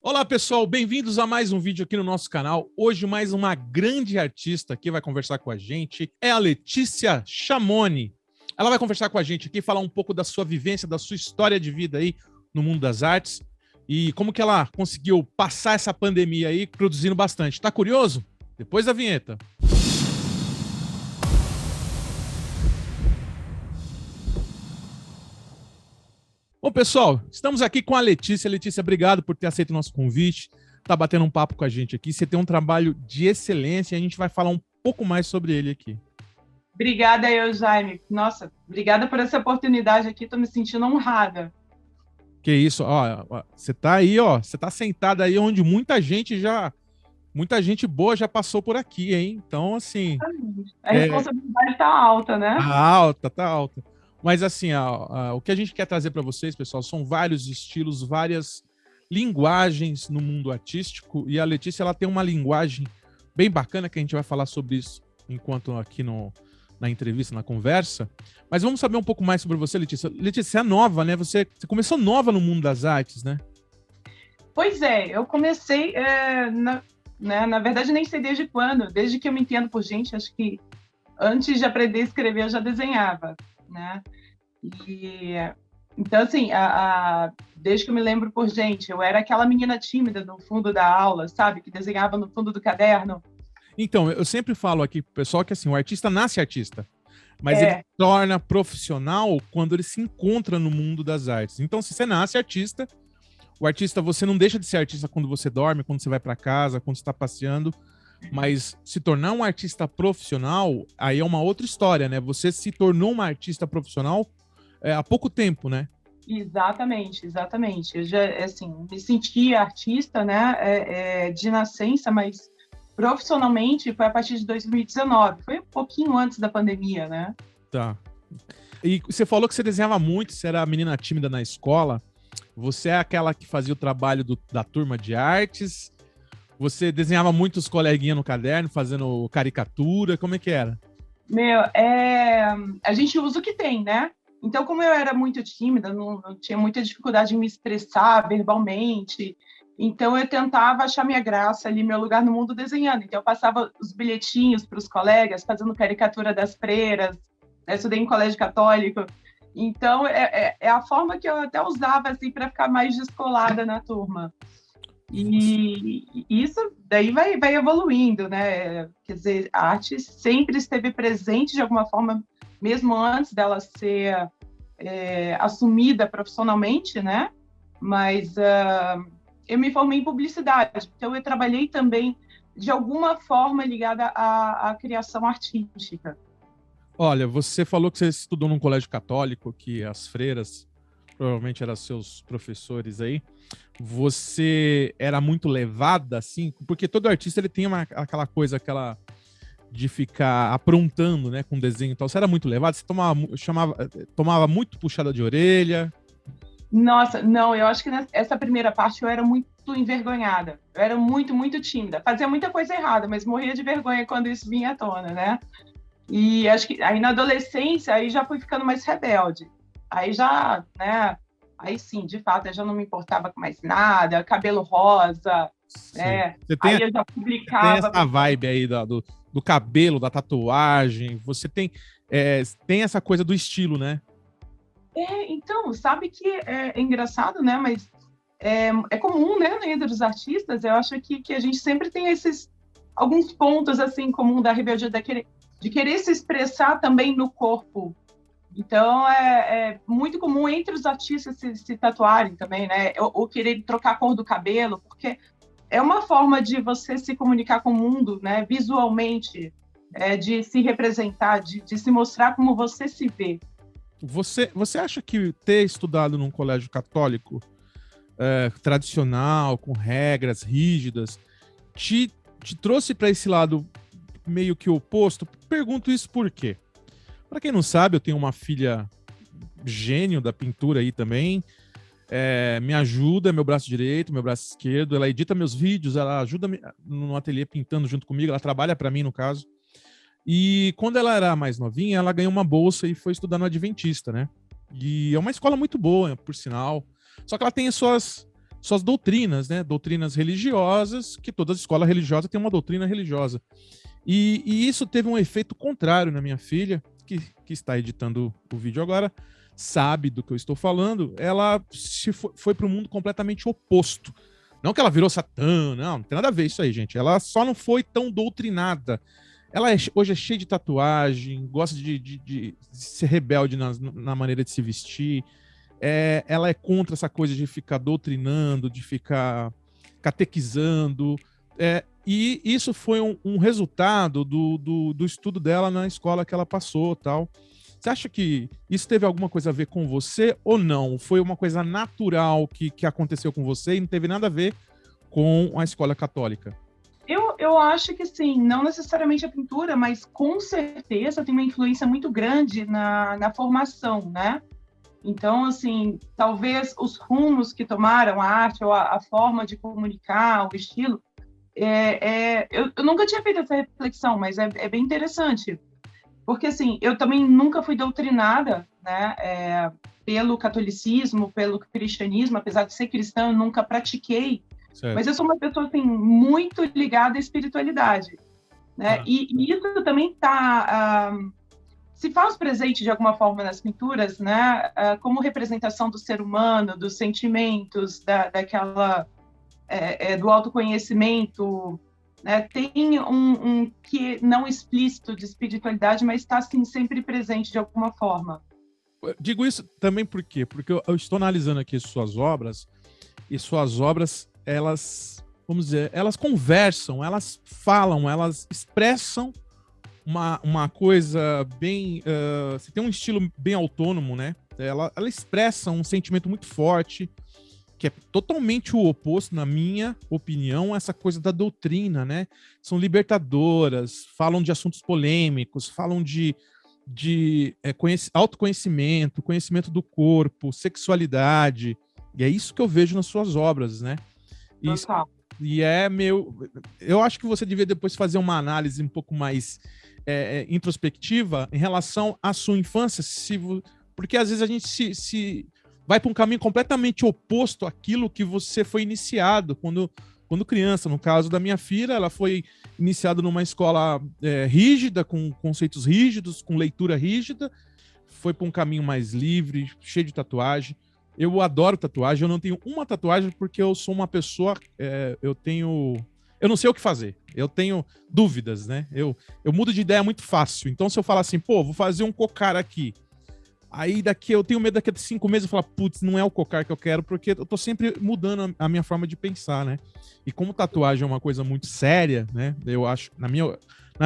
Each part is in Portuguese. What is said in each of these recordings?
Olá pessoal, bem-vindos a mais um vídeo aqui no nosso canal. Hoje mais uma grande artista que vai conversar com a gente é a Letícia Chamoni. Ela vai conversar com a gente aqui, falar um pouco da sua vivência, da sua história de vida aí no mundo das artes e como que ela conseguiu passar essa pandemia aí produzindo bastante. Tá curioso? Depois da vinheta. Bom, pessoal, estamos aqui com a Letícia. Letícia, obrigado por ter aceito o nosso convite, tá batendo um papo com a gente aqui. Você tem um trabalho de excelência e a gente vai falar um pouco mais sobre ele aqui. Obrigada, Jaime. Nossa, obrigada por essa oportunidade aqui, tô me sentindo honrada. Que isso, ó, você tá aí, ó, você tá sentada aí onde muita gente boa já passou por aqui, hein? Então, assim... A responsabilidade tá alta, né? Tá alta. Mas assim, o que a gente quer trazer para vocês, pessoal, são vários estilos, várias linguagens no mundo artístico, e a Letícia ela tem uma linguagem bem bacana que a gente vai falar sobre isso enquanto aqui na entrevista, na conversa. Mas vamos saber um pouco mais sobre você, Letícia. Letícia, você é nova, né? Você começou nova no mundo das artes, né? Pois é, eu comecei, na verdade nem sei desde quando, desde que eu me entendo por gente, acho que antes de aprender a escrever eu já desenhava, né? Então, assim, desde que eu me lembro por gente, eu era aquela menina tímida no fundo da aula, sabe? Que desenhava no fundo do caderno. Então, eu sempre falo aqui pro pessoal que assim, o artista nasce artista, mas ele torna profissional quando ele se encontra no mundo das artes. Então, se você nasce artista, o artista, você não deixa de ser artista quando você dorme, quando você vai para casa, quando você está passeando, mas se tornar um artista profissional, aí é uma outra história, né? Você se tornou uma artista profissional há pouco tempo, né? Exatamente. Eu já, assim, me senti artista, né, de nascença, mas profissionalmente foi a partir de 2019. Foi um pouquinho antes da pandemia, né? Tá. E você falou que você desenhava muito, você era a menina tímida na escola. Você é aquela que fazia o trabalho da turma de artes? Você desenhava muitos coleguinhas no caderno, fazendo caricatura? Como é que era? A gente usa o que tem, né? Então, como eu era muito tímida, não tinha muita dificuldade em me expressar verbalmente, então eu tentava achar minha graça ali, meu lugar no mundo desenhando. Então, eu passava os bilhetinhos para os colegas, fazendo caricatura das freiras, né? Estudei em colégio católico. Então, é a forma que eu até usava assim, para ficar mais descolada na turma. E isso daí vai evoluindo, né? Quer dizer, a arte sempre esteve presente de alguma forma, mesmo antes dela ser assumida profissionalmente, né? Mas eu me formei em publicidade, então eu trabalhei também de alguma forma ligada à criação artística. Olha, você falou que você estudou num colégio católico, que as freiras provavelmente eram seus professores aí. Você era muito levada, assim? Porque todo artista ele tem aquela coisa, de ficar aprontando, né, com desenho e tal. Você era muito levada? Você tomava muito puxada de orelha? Nossa, não, eu acho que nessa primeira parte eu era muito envergonhada. Eu era muito, muito tímida. Fazia muita coisa errada, mas morria de vergonha quando isso vinha à tona, né? E acho que aí na adolescência aí já fui ficando mais rebelde. Aí já, né? Aí sim, de fato, eu já não me importava com mais nada, cabelo rosa, né? Aí eu já publicava. Tem essa vibe aí do cabelo, da tatuagem. Você tem essa coisa do estilo, né? Então, sabe que é engraçado, né? Mas é comum, né? Entre os artistas, eu acho que a gente sempre tem alguns pontos assim em comum da rebeldia de querer se expressar também no corpo. Então, é muito comum entre os artistas se tatuarem também, né? Ou querer trocar a cor do cabelo, porque é uma forma de você se comunicar com o mundo, né? Visualmente, de se representar, de se mostrar como você se vê. Você acha que ter estudado num colégio católico tradicional, com regras rígidas, te trouxe para esse lado meio que oposto? Pergunto isso por quê? Para quem não sabe, eu tenho uma filha gênio da pintura aí também. Me ajuda, meu braço direito, meu braço esquerdo. Ela edita meus vídeos, ela ajuda no ateliê pintando junto comigo. Ela trabalha para mim, no caso. E quando ela era mais novinha, ela ganhou uma bolsa e foi estudar no Adventista, né? E é uma escola muito boa, por sinal. Só que ela tem suas suas doutrinas, né? Doutrinas religiosas, que toda escola religiosa tem uma doutrina religiosa. E isso teve um efeito contrário na minha filha, que está editando o vídeo agora, sabe do que eu estou falando. Ela foi para um mundo completamente oposto. Não que ela virou satã, não tem nada a ver isso aí, gente. Ela só não foi tão doutrinada. Ela hoje é cheia de tatuagem, gosta de ser rebelde na maneira de se vestir. Ela é contra essa coisa de ficar doutrinando, de ficar catequizando. E isso foi um resultado do estudo dela na escola que ela passou, tal. Você acha que isso teve alguma coisa a ver com você ou não? Foi uma coisa natural que aconteceu com você e não teve nada a ver com a escola católica? Eu acho que sim, não necessariamente a pintura, mas com certeza tem uma influência muito grande na formação, né? Então, assim, talvez os rumos que tomaram a arte ou a forma de comunicar, o estilo, eu nunca tinha feito essa reflexão, mas é bem interessante. Porque, assim, eu também nunca fui doutrinada, né, pelo catolicismo, pelo cristianismo, apesar de ser cristã, eu nunca pratiquei. Certo. Mas eu sou uma pessoa, assim, muito ligada à espiritualidade, né? E isso também se faz presente de alguma forma nas pinturas, né? Como representação do ser humano, dos sentimentos, do autoconhecimento, né? Tem um que não explícito de espiritualidade, mas está assim, sempre presente de alguma forma. Digo isso também por quê? Porque eu estou analisando aqui suas obras, e suas obras, elas, vamos dizer, elas conversam, elas falam, elas expressam uma coisa bem... você tem um estilo bem autônomo, né? Ela expressa um sentimento muito forte, que é totalmente o oposto, na minha opinião, essa coisa da doutrina, né? São libertadoras, falam de assuntos polêmicos, falam de autoconhecimento, conhecimento do corpo, sexualidade, e é isso que eu vejo nas suas obras, né? Eu acho que você devia depois fazer uma análise um pouco mais introspectiva em relação à sua infância, porque às vezes a gente se vai para um caminho completamente oposto àquilo que você foi iniciado quando criança. No caso da minha filha, ela foi iniciada numa escola rígida, com conceitos rígidos, com leitura rígida, foi para um caminho mais livre, cheio de tatuagem. Eu adoro tatuagem, eu não tenho uma tatuagem porque eu sou uma pessoa, eu não sei o que fazer, eu tenho dúvidas, né? Eu mudo de ideia muito fácil, então se eu falar assim, vou fazer um cocar aqui, aí eu tenho medo daqui a 5 meses eu falar, putz, não é o cocar que eu quero, porque eu tô sempre mudando a minha forma de pensar, né? E como tatuagem é uma coisa muito séria, né? Eu acho, na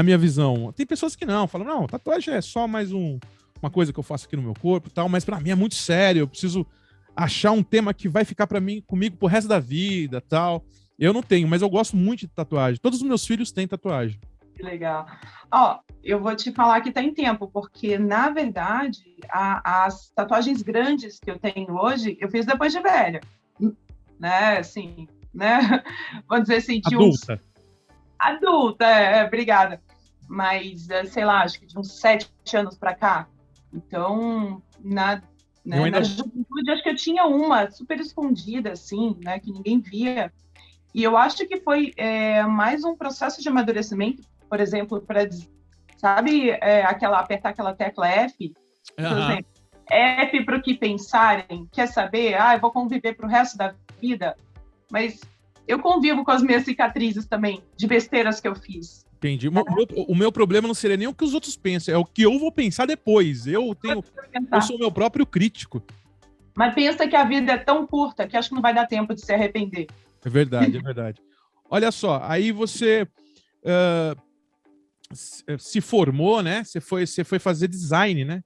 minha visão, tem pessoas que falam, não, tatuagem é só mais uma coisa que eu faço aqui no meu corpo e tal, mas pra mim é muito sério, eu preciso achar um tema que vai ficar comigo pro resto da vida, tal. Eu não tenho, mas eu gosto muito de tatuagem. Todos os meus filhos têm tatuagem. Que legal. Eu vou te falar que tem tempo, porque, na verdade, as tatuagens grandes que eu tenho hoje, eu fiz depois de velha. Né, assim, né? Vou dizer assim, de adulta. Adulta, obrigada. Mas, sei lá, acho que de uns 7 anos para cá. Então, na juventude, acho que eu tinha uma super escondida, assim, né, que ninguém via. E eu acho que foi mais um processo de amadurecimento, por exemplo, para, sabe, apertar aquela tecla F, por exemplo, F para o que pensarem, quer saber? Eu vou conviver para o resto da vida, mas eu convivo com as minhas cicatrizes também, de besteiras que eu fiz. Entendi. O meu problema não seria nem o que os outros pensam, é o que eu vou pensar depois. Eu sou o meu próprio crítico. Mas pensa que a vida é tão curta que acho que não vai dar tempo de se arrepender. É verdade, é verdade. Olha só, aí você se formou, né? Você foi fazer design, né?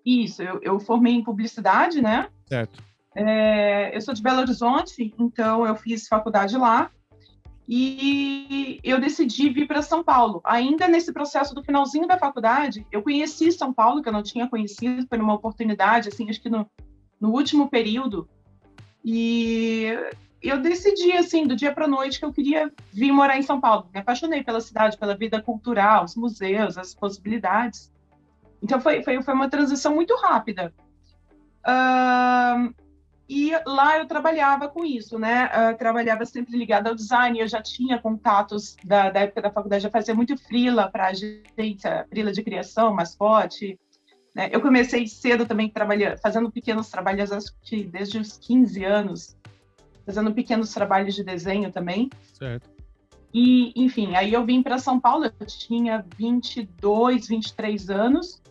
Isso, eu formei em publicidade, né? Certo. Eu sou de Belo Horizonte, então eu fiz faculdade lá. E eu decidi vir para São Paulo. Ainda nesse processo do finalzinho da faculdade, eu conheci São Paulo, que eu não tinha conhecido, foi uma oportunidade, assim, acho que no último período. E eu decidi, assim, do dia para a noite, que eu queria vir morar em São Paulo. Me apaixonei pela cidade, pela vida cultural, os museus, as possibilidades. Então, foi uma transição muito rápida. E lá eu trabalhava com isso, né? Trabalhava sempre ligada ao design, eu já tinha contatos da época da faculdade, já fazia muito freela para agência, freela de criação, mascote, né? Eu comecei cedo também fazendo pequenos trabalhos, acho que desde os 15 anos, fazendo pequenos trabalhos de desenho também. Certo. E, enfim, aí eu vim para São Paulo, eu tinha 22, 23 anos,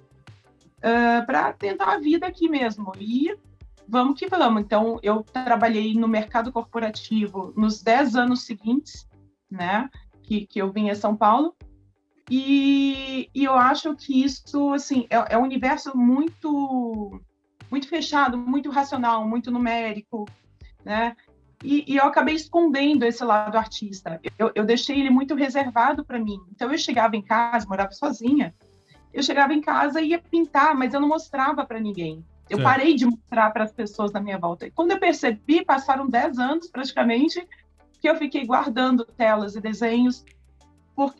para tentar a vida aqui mesmo. E vamos que vamos. Então, eu trabalhei no mercado corporativo nos 10 anos seguintes, né, que eu vim a São Paulo. E eu acho que isso, assim, é um universo muito, muito fechado, muito racional, muito numérico, né? E eu acabei escondendo esse lado artista. Eu deixei ele muito reservado para mim. Então, eu chegava em casa, morava sozinha, eu chegava em casa e ia pintar, mas eu não mostrava para ninguém. Eu parei de mostrar para as pessoas da minha volta. E quando eu percebi, passaram 10 anos praticamente, que eu fiquei guardando telas e desenhos,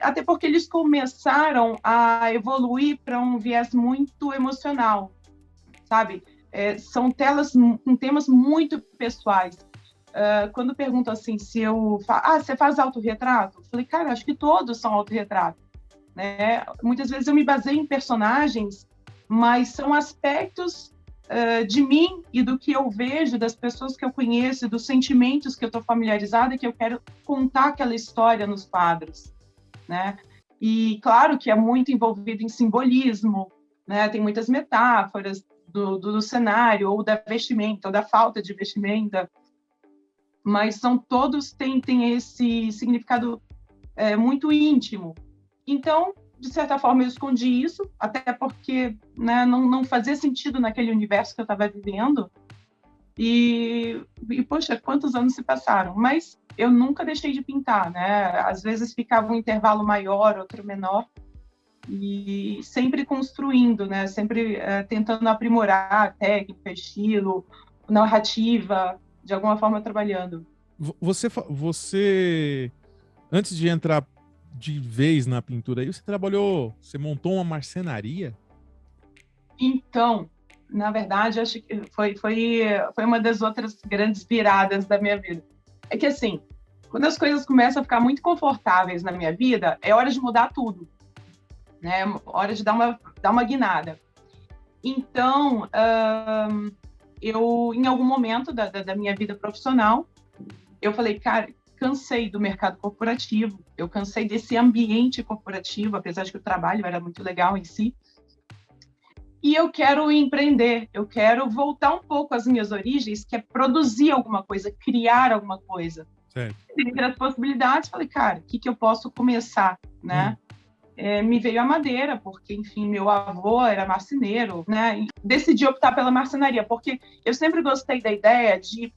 até porque eles começaram a evoluir para um viés muito emocional, sabe? São telas com temas muito pessoais. Quando perguntam assim, se eu... você faz autorretrato? Eu falei, cara, acho que todos são autorretrato, né? Muitas vezes eu me baseio em personagens, mas são aspectos de mim e do que eu vejo, das pessoas que eu conheço, dos sentimentos que eu estou familiarizada, que eu quero contar aquela história nos quadros, né? E claro que é muito envolvido em simbolismo, né? Tem muitas metáforas do cenário, ou da vestimenta, ou da falta de vestimenta, mas todos têm esse significado muito íntimo. Então, de certa forma, eu escondi isso, até porque, né, não fazia sentido naquele universo que eu estava vivendo. E, poxa, quantos anos se passaram? Mas eu nunca deixei de pintar, né? Às vezes ficava um intervalo maior, outro menor, e sempre construindo, né? Sempre tentando aprimorar a técnica, estilo, narrativa, de alguma forma trabalhando. Você antes de entrar de vez na pintura aí, você montou uma marcenaria? Então, na verdade, acho que foi uma das outras grandes viradas da minha vida. É que, assim, quando as coisas começam a ficar muito confortáveis na minha vida, é hora de mudar tudo, né? Hora de dar uma guinada. Então, eu, em algum momento da minha vida profissional, eu falei, cara, cansei do mercado corporativo, eu cansei desse ambiente corporativo, apesar de que o trabalho era muito legal em si, e eu quero empreender, eu quero voltar um pouco às minhas origens, que é produzir alguma coisa, criar alguma coisa. Certo. Entre as possibilidades, falei, cara, o que eu posso começar, né? Me veio a madeira, porque, enfim, meu avô era marceneiro, né? E decidi optar pela marcenaria, porque eu sempre gostei da ideia de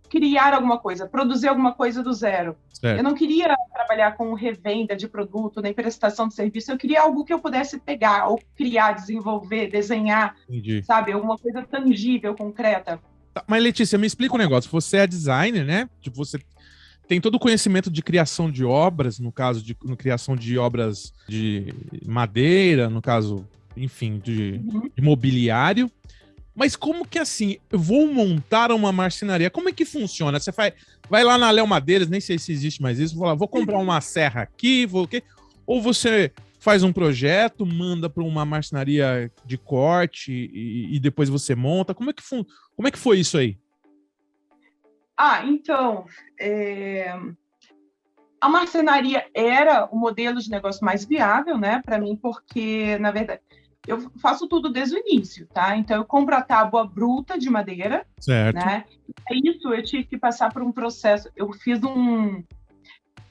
criar alguma coisa, produzir alguma coisa do zero. Certo. Eu não queria trabalhar com revenda de produto, nem prestação de serviço, eu queria algo que eu pudesse pegar, ou criar, desenvolver, desenhar, Entendi. sabe? Alguma coisa tangível, concreta. Tá, mas, Letícia, me explica um negócio. Você é designer, né? Tipo, você tem todo o conhecimento de criação de obras, no caso de criação de obras de madeira, no caso, enfim, de mobiliário. Mas como que assim, eu vou montar uma marcenaria? Como é que funciona? Você vai lá na Léo Madeiras, nem sei se existe mais isso, vou comprar uma serra aqui, ou você faz um projeto, manda para uma marcenaria de corte e depois você monta. Como é que foi isso aí? Então, a marcenaria era o modelo de negócio mais viável, né, para mim, porque, na verdade, eu faço tudo desde o início, tá? Então, eu compro a tábua bruta de madeira, certo, né? Isso eu tive que passar por um processo. Eu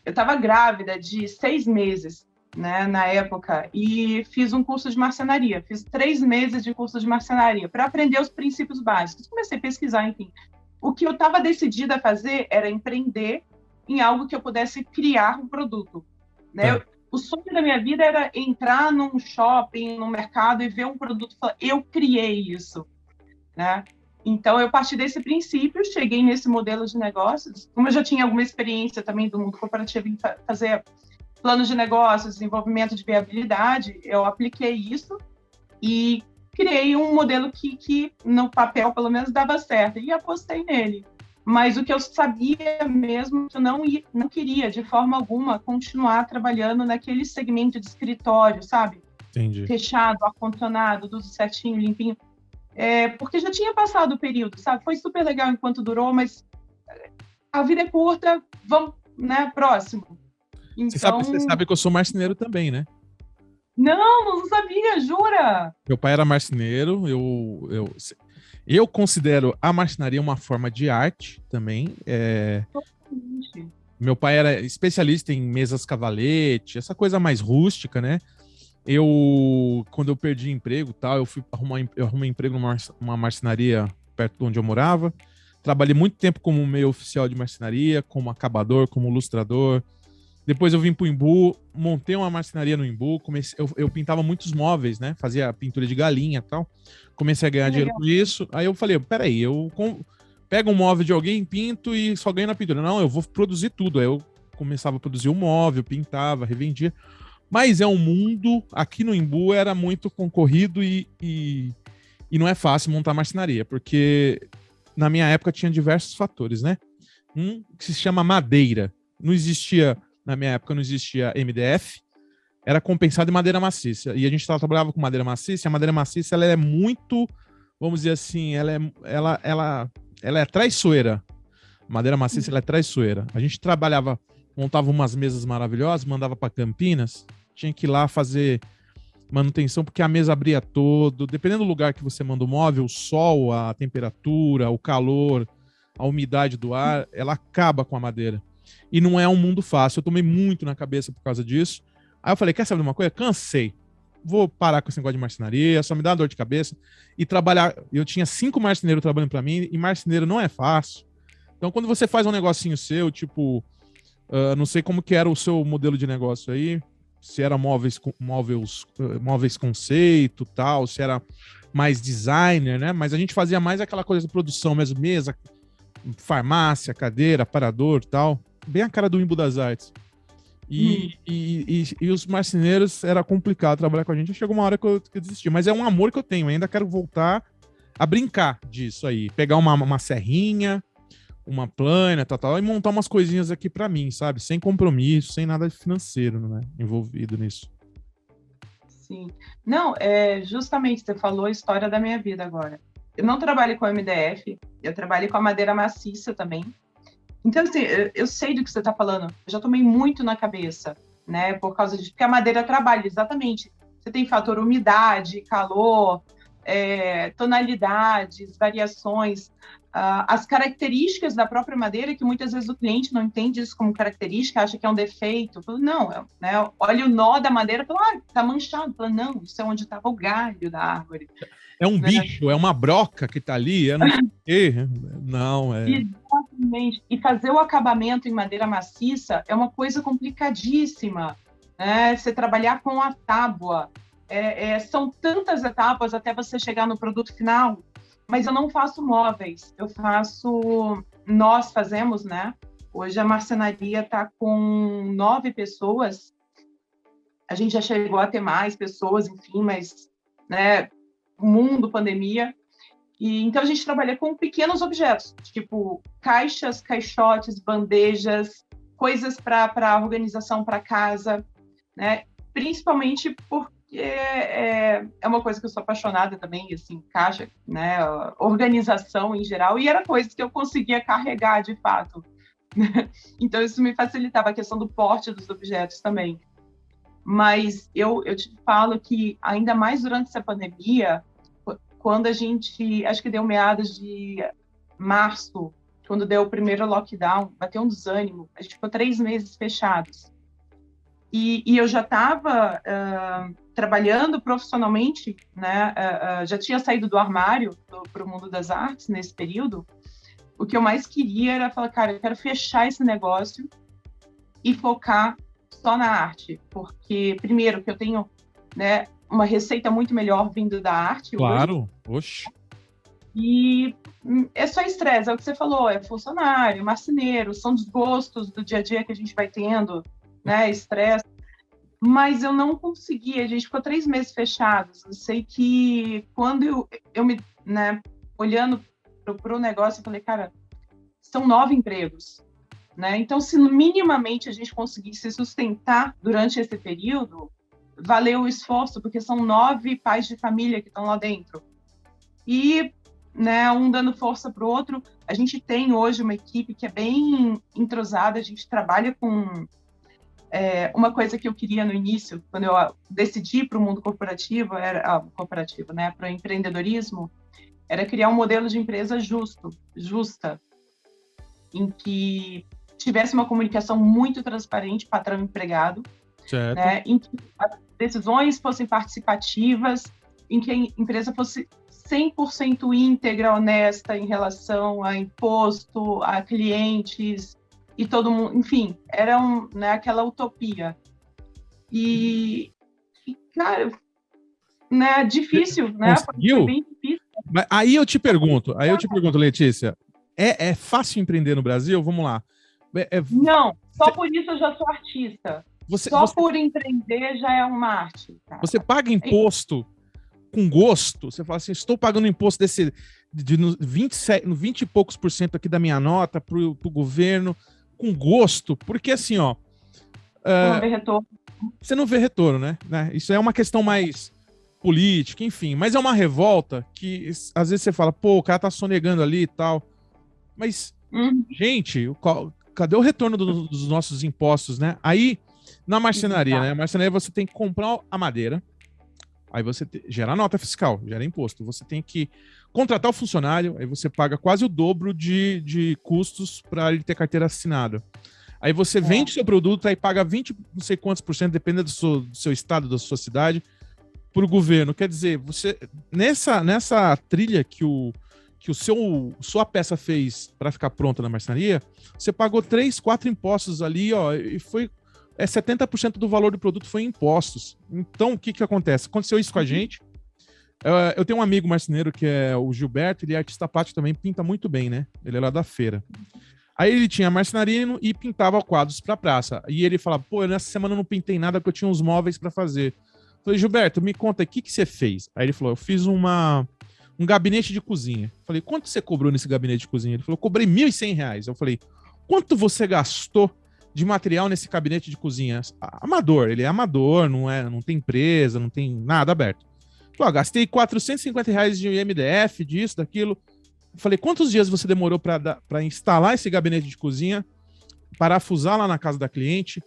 estava grávida de 6 meses, né, na época, e fiz um curso de marcenaria. Fiz 3 meses de curso de marcenaria para aprender os princípios básicos. Comecei a pesquisar, enfim. O que eu estava decidida a fazer era empreender em algo que eu pudesse criar um produto, né? O sonho da minha vida era entrar num shopping, num mercado e ver um produto e falar, eu criei isso, né? Então, eu parti desse princípio, cheguei nesse modelo de negócios. Como eu já tinha alguma experiência também do mundo corporativo em fazer planos de negócios, desenvolvimento de viabilidade, eu apliquei isso e criei um modelo que no papel, pelo menos, dava certo, e apostei nele. Mas o que eu sabia mesmo, que eu não queria, de forma alguma, continuar trabalhando naquele segmento de escritório, sabe? Entendi. Fechado, ar-condicionado, tudo certinho, limpinho. Porque já tinha passado o período, sabe? Foi super legal enquanto durou, mas a vida é curta, vamos, né, próximo. Então... Você sabe que eu sou marceneiro também, né? Não sabia, jura? Meu pai era marceneiro, eu considero a marcenaria uma forma de arte também. Meu pai era especialista em mesas cavalete, essa coisa mais rústica, né? Quando eu perdi emprego e tal, eu arrumei emprego numa marcenaria perto de onde eu morava. Trabalhei muito tempo como meio oficial de marcenaria, como acabador, como lustrador. Depois eu vim pro Imbu, montei uma marcenaria no Imbu, eu pintava muitos móveis, né? Fazia pintura de galinha e tal. Comecei a ganhar dinheiro com isso. Aí eu falei, peraí, pego um móvel de alguém, pinto e só ganho na pintura. Não, eu vou produzir tudo. Aí eu começava a produzir o móvel, pintava, revendia. Mas é um mundo, aqui no Imbu era muito concorrido e não é fácil montar marcenaria, porque na minha época tinha diversos fatores, né? Um que se chama madeira. Na minha época não existia MDF, era compensado em madeira maciça. E a gente trabalhava com madeira maciça, e a madeira maciça ela é muito, vamos dizer assim, ela é traiçoeira. Madeira maciça ela é traiçoeira. A gente montava umas mesas maravilhosas, mandava para Campinas, tinha que ir lá fazer manutenção, porque a mesa abria todo. Dependendo do lugar que você manda o móvel, o sol, a temperatura, o calor, a umidade do ar, ela acaba com a madeira. E não é um mundo fácil. Eu tomei muito na cabeça por causa disso. Aí eu falei, quer saber de uma coisa? Cansei. Vou parar com esse negócio de marcenaria, só me dá uma dor de cabeça. E trabalhar... Eu tinha 5 marceneiros trabalhando para mim, e marceneiro não é fácil. Então, quando você faz um negocinho seu, tipo... não sei como que era o seu modelo de negócio aí, se era móveis conceito, tal, se era mais designer, né? Mas a gente fazia mais aquela coisa de produção mesmo, mesa, farmácia, cadeira, aparador, tal. Bem a cara do Imbu das Artes. E os marceneiros, era complicado trabalhar com a gente. Chegou uma hora que eu desisti. Mas é um amor que eu tenho. Ainda quero voltar a brincar disso aí. Pegar uma serrinha, uma plana, tal, e montar umas coisinhas aqui pra mim, sabe? Sem compromisso, sem nada financeiro, né? Envolvido nisso. Sim. Não, justamente, você falou a história da minha vida agora. Eu não trabalho com MDF, eu trabalho com a madeira maciça também. Então, assim, eu sei do que você está falando. Eu já tomei muito na cabeça, né? Por causa disso, porque a madeira trabalha, exatamente. Você tem fator umidade, calor, tonalidades, variações, as características da própria madeira, que muitas vezes o cliente não entende isso como característica, acha que é um defeito. Não, né? Olha o nó da madeira, fala, tá manchado. Fala, não, isso é onde estava o galho da árvore. É um bicho, é uma broca que tá ali, não sei o quê. Não, Exatamente. E fazer o acabamento em madeira maciça é uma coisa complicadíssima, né? Você trabalhar com a tábua. São tantas etapas até você chegar no produto final, mas eu não faço móveis. Nós fazemos, né? Hoje a marcenaria está com 9 pessoas. A gente já chegou a ter mais pessoas, enfim, mas, né? Mundo, pandemia. Então, a gente trabalha com pequenos objetos, tipo caixas, caixotes, bandejas, coisas para organização para casa, né? Principalmente porque é uma coisa que eu sou apaixonada também, assim, caixa, né? Organização em geral, e era coisa que eu conseguia carregar de fato. Então, isso me facilitava a questão do porte dos objetos também. Mas eu te falo que, ainda mais durante essa pandemia, quando a gente, acho que deu meados de março, quando deu o primeiro lockdown, bateu um desânimo, a gente ficou 3 meses fechados. E eu já estava trabalhando profissionalmente, né? Já tinha saído do armário para o mundo das artes nesse período. O que eu mais queria era falar, cara, eu quero fechar esse negócio e focar só na arte, porque, primeiro, que eu tenho, né, uma receita muito melhor vindo da arte. Claro, oxe. E é só estresse, é o que você falou, é funcionário, marceneiro, são desgostos do dia a dia que a gente vai tendo, né, estresse. mas eu não consegui, a gente ficou 3 meses fechados. Eu sei que quando eu me, né, olhando para o negócio, eu falei, cara, são 9 empregos, né? Então, se minimamente a gente conseguir se sustentar durante esse período, valeu o esforço, porque são 9 pais de família que estão lá dentro. E, né, um dando força para o outro. A gente tem hoje uma equipe que é bem entrosada, a gente trabalha com... uma coisa que eu queria no início, quando eu decidi para o mundo corporativo, né, para o empreendedorismo, era criar um modelo de empresa justa, em que tivesse uma comunicação muito transparente, patrão-empregado, né, em que as decisões fossem participativas, em que a empresa fosse 100% íntegra, honesta em relação a imposto, a clientes e todo mundo, enfim, era né, aquela utopia. E cara, né, difícil, né? Foi bem difícil. Mas aí eu te pergunto, Letícia, é fácil empreender no Brasil? Vamos lá. Não, só por isso eu já sou artista. Por empreender já é uma arte. Cara. Você paga imposto com gosto? Você fala assim, estou pagando imposto de 20 e poucos % aqui da minha nota para o governo, com gosto, porque assim, ó... não vê retorno. Você não vê retorno, né? Isso é uma questão mais política, enfim. Mas é uma revolta que, às vezes, você fala, pô, o cara tá sonegando ali e tal. Mas, gente, cadê o retorno dos nossos impostos, né? Aí, na marcenaria, né? Na marcenaria você tem que comprar a madeira, aí você gera nota fiscal, gera imposto. Você tem que contratar o funcionário, aí você paga quase o dobro de custos para ele ter carteira assinada. Aí você vende seu produto, aí paga 20, não sei quantos %, dependendo do seu estado, da sua cidade, para o governo. Quer dizer, você nessa trilha que sua peça fez para ficar pronta na marcenaria, você pagou 3, 4 impostos ali, ó, e foi 70% do valor do produto foi em impostos. Então, o que acontece? Aconteceu isso com a gente. Eu tenho um amigo marceneiro que é o Gilberto, ele é artista plástico também, pinta muito bem, né? Ele é lá da feira. Aí ele tinha a marcenaria e pintava quadros para praça. E ele falava, pô, nessa semana eu não pintei nada porque eu tinha uns móveis para fazer. Eu falei, Gilberto, me conta, o que você fez? Aí ele falou, eu fiz um gabinete de cozinha. Eu falei, quanto você cobrou nesse gabinete de cozinha? Ele falou, eu cobrei R$1.100. Eu falei, quanto você gastou de material nesse gabinete de cozinha? Amador, ele é amador, não tem empresa, não tem nada aberto. Eu falei, gastei R$450 de MDF, disso, daquilo. Eu falei, quantos dias você demorou para instalar esse gabinete de cozinha, parafusar lá na casa da cliente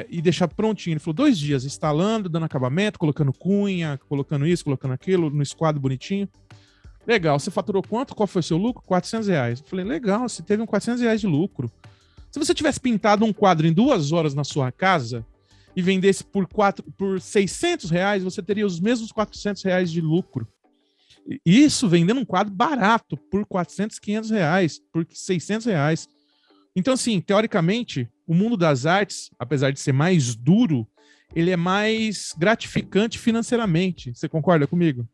e deixar prontinho? Ele falou, 2 dias, instalando, dando acabamento, colocando cunha, colocando isso, colocando aquilo, no esquadro bonitinho. Legal, você faturou quanto? Qual foi o seu lucro? R$400. Eu falei, legal, você teve R$400 de lucro. Se você tivesse pintado um quadro em 2 horas na sua casa e vendesse por R$600, você teria os mesmos R$400 de lucro. Isso vendendo um quadro barato por R$400, R$500, por R$600. Então, assim, teoricamente, o mundo das artes, apesar de ser mais duro, ele é mais gratificante financeiramente. Você concorda comigo?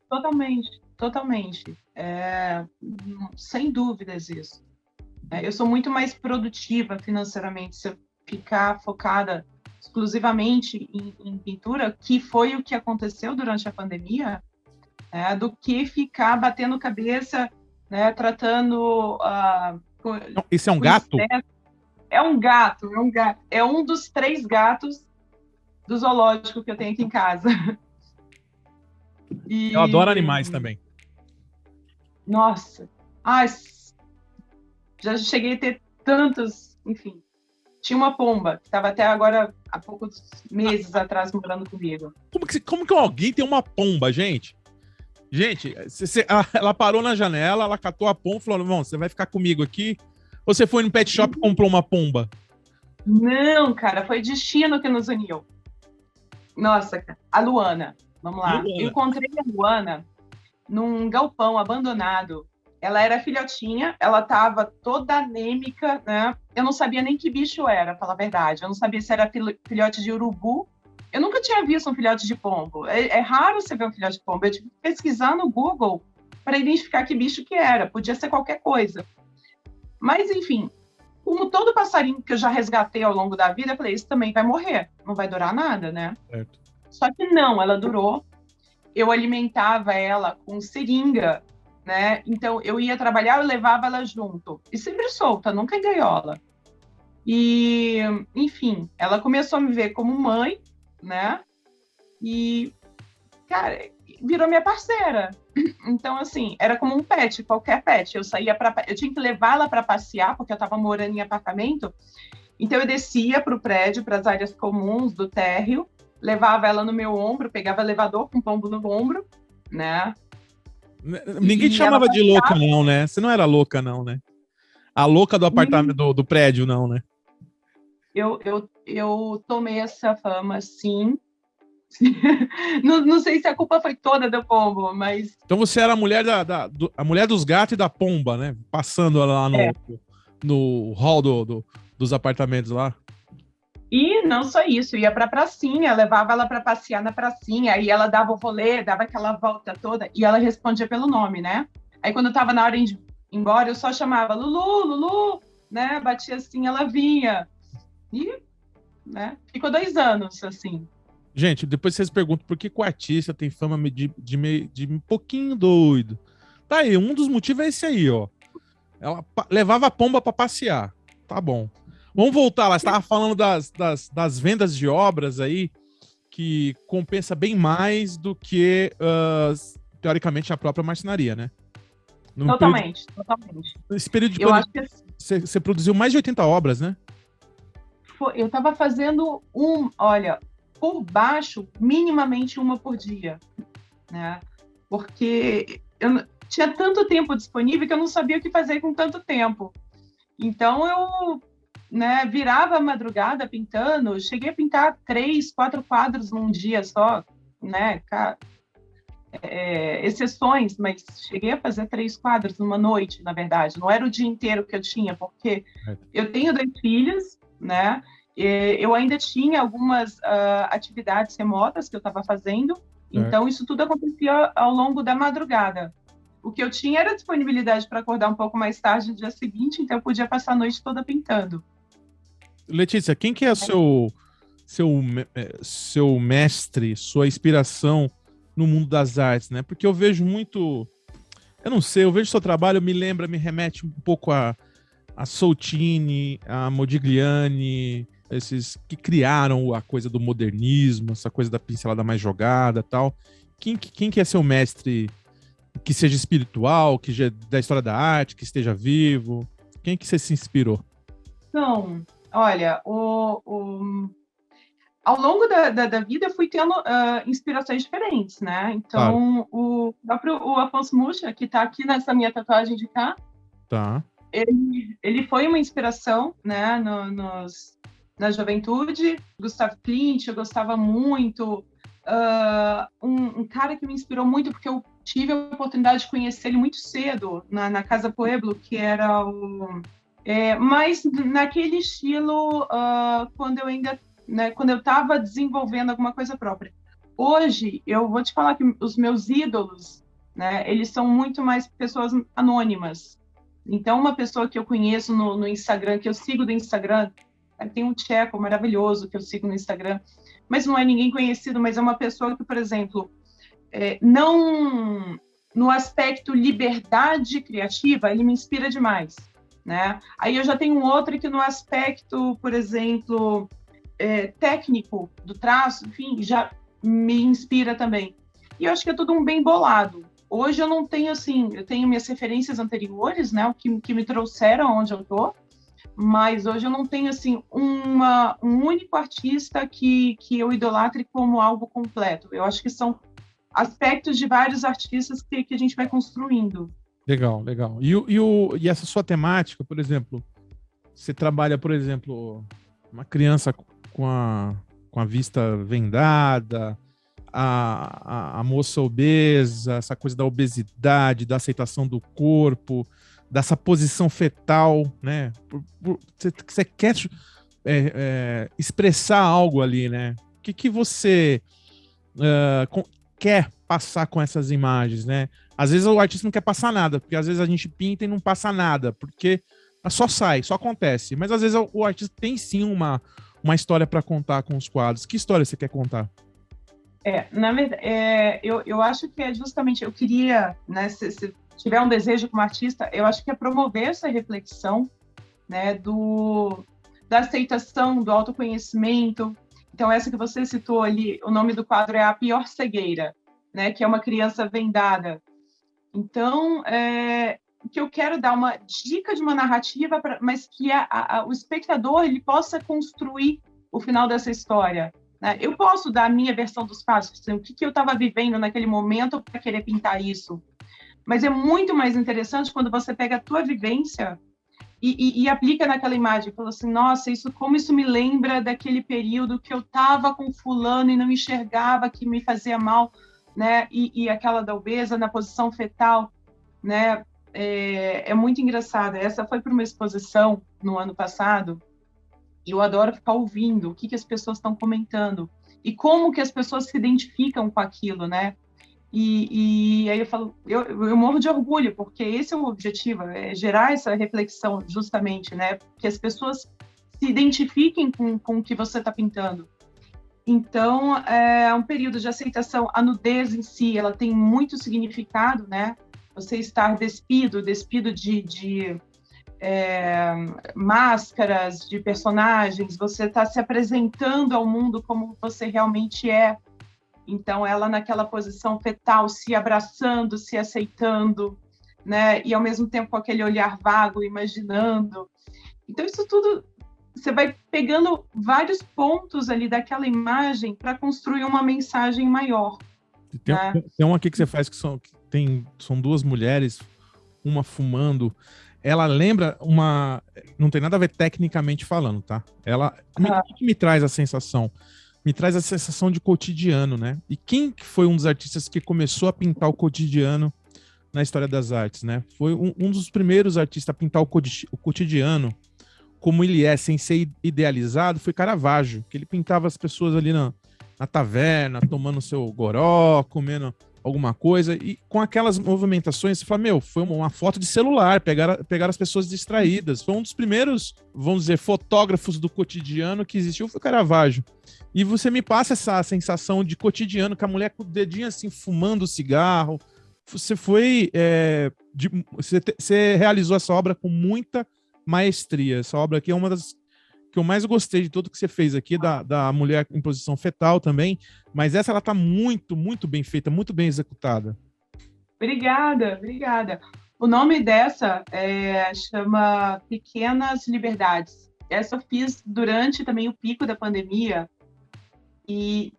Totalmente. Sem dúvidas isso. Eu sou muito mais produtiva financeiramente se eu ficar focada exclusivamente em pintura, que foi o que aconteceu durante a pandemia, do que ficar batendo cabeça, né, tratando... Isso é um gato? É um gato. É um dos 3 gatos do zoológico que eu tenho aqui em casa. Eu adoro animais também. Nossa. Já cheguei a ter tantos, enfim. Tinha uma pomba, que estava até agora, há poucos meses atrás, morando comigo. Como que alguém tem uma pomba, gente? Gente, ela parou na janela, ela catou a pomba e falou, irmão, você vai ficar comigo aqui? Ou você foi no pet shop e comprou uma pomba? Não, cara, foi destino que nos uniu. Nossa, a Luana, vamos lá. Eu encontrei a Luana num galpão abandonado. Ela era filhotinha, ela estava toda anêmica, né? Eu não sabia nem que bicho era, pra falar a verdade. Eu não sabia se era filhote de urubu. Eu nunca tinha visto um filhote de pombo. É raro você ver um filhote de pombo. Eu tive que pesquisar no Google para identificar que bicho que era. Podia ser qualquer coisa. Mas, enfim, como todo passarinho que eu já resgatei ao longo da vida, eu falei, esse também vai morrer, não vai durar nada, né? Certo. Só que não, ela durou. Eu alimentava ela com seringa, né? Então, eu ia trabalhar, eu levava ela junto. E sempre solta, nunca em gaiola. E, enfim, ela começou a me ver como mãe, né? E, cara, virou minha parceira. Então, assim, era como um pet, qualquer pet. Eu tinha que levar ela para passear, porque eu estava morando em apartamento. Então, eu descia para o prédio, para as áreas comuns do térreo, levava ela no meu ombro, pegava elevador com pombo no ombro, né? Ninguém te chamava de louca, não, né? Você não era louca, não, né? A louca do apartamento, do prédio, não, né? Eu tomei essa fama, sim. Não sei se a culpa foi toda do pombo, mas... Então você era a mulher, a mulher dos gatos e da pomba, né? Passando lá no hall dos apartamentos lá. E não só isso, ia para a pracinha, levava ela para passear na pracinha, aí ela dava o rolê, dava aquela volta toda, e ela respondia pelo nome, né? Aí quando estava na hora de ir embora, eu só chamava Lulu, Lulu, né? Batia assim, ela vinha. E, né? Ficou 2 anos, assim. Gente, depois vocês perguntam por que o artista tem fama de um pouquinho doido. Tá aí, um dos motivos é esse aí, ó. Ela levava a pomba para passear. Tá bom. Vamos voltar lá. Você estava falando das vendas de obras aí, que compensa bem mais do que, teoricamente, a própria marcenaria, né? Totalmente. Nesse período de eu acho que você produziu mais de 80 obras, né? Eu estava fazendo olha, por baixo, minimamente uma por dia, né? Porque eu tinha tanto tempo disponível que eu não sabia o que fazer com tanto tempo. Então, eu, né, virava a madrugada pintando, cheguei a pintar 3, 4 quadros num dia só, né? Exceções, mas cheguei a fazer 3 quadros numa noite, na verdade. Não era o dia inteiro que eu tinha, porque eu tenho 2 filhos, né? Eu ainda tinha algumas atividades remotas que eu estava fazendo, então isso tudo acontecia ao longo da madrugada. O que eu tinha era disponibilidade para acordar um pouco mais tarde no dia seguinte, então eu podia passar a noite toda pintando. Letícia, quem que é seu mestre, sua inspiração no mundo das artes, né? Porque eu vejo muito... Eu não sei, eu vejo seu trabalho, me remete um pouco a Soutine, a Modigliani, esses que criaram a coisa do modernismo, essa coisa da pincelada mais jogada e tal. Quem que é seu mestre que seja espiritual, que seja da história da arte, que esteja vivo? Quem que você se inspirou? Então, olha, ao longo da vida eu fui tendo inspirações diferentes, né? Então, claro. O Afonso Mucha, que está aqui nessa minha tatuagem de cá, tá. Ele foi uma inspiração, né, na juventude. Gustav Klimt, eu gostava muito. Um cara que me inspirou muito, porque eu tive a oportunidade de conhecer ele muito cedo, na Casa Pueblo, que era mas naquele estilo, quando eu ainda, né, quando eu estava desenvolvendo alguma coisa própria. Hoje, eu vou te falar que os meus ídolos, né, eles são muito mais pessoas anônimas. Então, uma pessoa que eu conheço no Instagram, que eu sigo do Instagram, tem um tcheco maravilhoso que eu sigo no Instagram, mas não é ninguém conhecido, mas é uma pessoa que, por exemplo, não no aspecto liberdade criativa, ele me inspira demais, né? Aí eu já tenho um outro que no aspecto, por exemplo, técnico do traço, enfim, já me inspira também. E eu acho que é tudo um bem bolado. Hoje eu não tenho, assim, eu tenho minhas referências anteriores, né, o que me trouxeram onde eu tô, mas hoje eu não tenho, assim, um único artista que eu idolatre como algo completo. Eu acho que são aspectos de vários artistas que a gente vai construindo. Legal. E essa sua temática, por exemplo, você trabalha, por exemplo, uma criança com a vista vendada, a moça obesa, essa coisa da obesidade, da aceitação do corpo, dessa posição fetal, né? Você quer expressar algo ali, né? O que você quer passar com essas imagens, né? Às vezes o artista não quer passar nada, porque às vezes a gente pinta e não passa nada, porque só sai, só acontece. Mas às vezes o artista tem sim uma história para contar com os quadros. Que história você quer contar? Na verdade, eu acho que é justamente, eu queria, né, se tiver um desejo como artista, eu acho que é promover essa reflexão, né, da aceitação, do autoconhecimento. Então, essa que você citou ali, o nome do quadro é A Pior Cegueira, né, que é uma criança vendada. Então, que eu quero dar uma dica de uma narrativa, mas que o espectador ele possa construir o final dessa história. Né? Eu posso dar a minha versão dos fatos, assim, o que eu estava vivendo naquele momento para querer pintar isso. Mas é muito mais interessante quando você pega a tua vivência e aplica naquela imagem. Fala assim, nossa, como isso me lembra daquele período que eu estava com fulano e não enxergava, que me fazia mal, né? E aquela da obesa na posição fetal, né? É muito engraçado. Essa foi para uma exposição no ano passado, e eu adoro ficar ouvindo o que as pessoas estão comentando e como que as pessoas se identificam com aquilo, né? E aí eu falo, eu morro de orgulho, porque esse é o objetivo, é gerar essa reflexão justamente, né? Que as pessoas se identifiquem com o que você está pintando. Então, é um período de aceitação. A nudez em si, ela tem muito significado, né? Você estar despido de máscaras, de personagens, você está se apresentando ao mundo como você realmente é. Então, ela naquela posição fetal, se abraçando, se aceitando, né? E ao mesmo tempo com aquele olhar vago, imaginando. Então, isso tudo, você vai pegando vários pontos ali daquela imagem para construir uma mensagem maior. Tem uma aqui que você faz que são duas mulheres, uma fumando. Ela lembra uma... Não tem nada a ver tecnicamente falando, tá? Ela me traz a sensação... Me traz a sensação de cotidiano, né? E quem foi um dos artistas que começou a pintar o cotidiano na história das artes, né? Foi um dos primeiros artistas a pintar o cotidiano como ele é, sem ser idealizado, foi Caravaggio, que ele pintava as pessoas ali na taverna, tomando seu goró, comendo alguma coisa, e com aquelas movimentações, você fala, meu, foi uma foto de celular, pegar as pessoas distraídas. Foi um dos primeiros, vamos dizer, fotógrafos do cotidiano que existiu, foi Caravaggio. E você me passa essa sensação de cotidiano, com a mulher com o dedinho assim, fumando cigarro. Você você realizou essa obra com muita maestria. Essa obra aqui é uma das que eu mais gostei de tudo que você fez aqui, da mulher em posição fetal também, mas essa ela tá muito, muito bem feita, muito bem executada. Obrigada. O nome dessa chama Pequenas Liberdades. Essa eu fiz durante também o pico da pandemia, e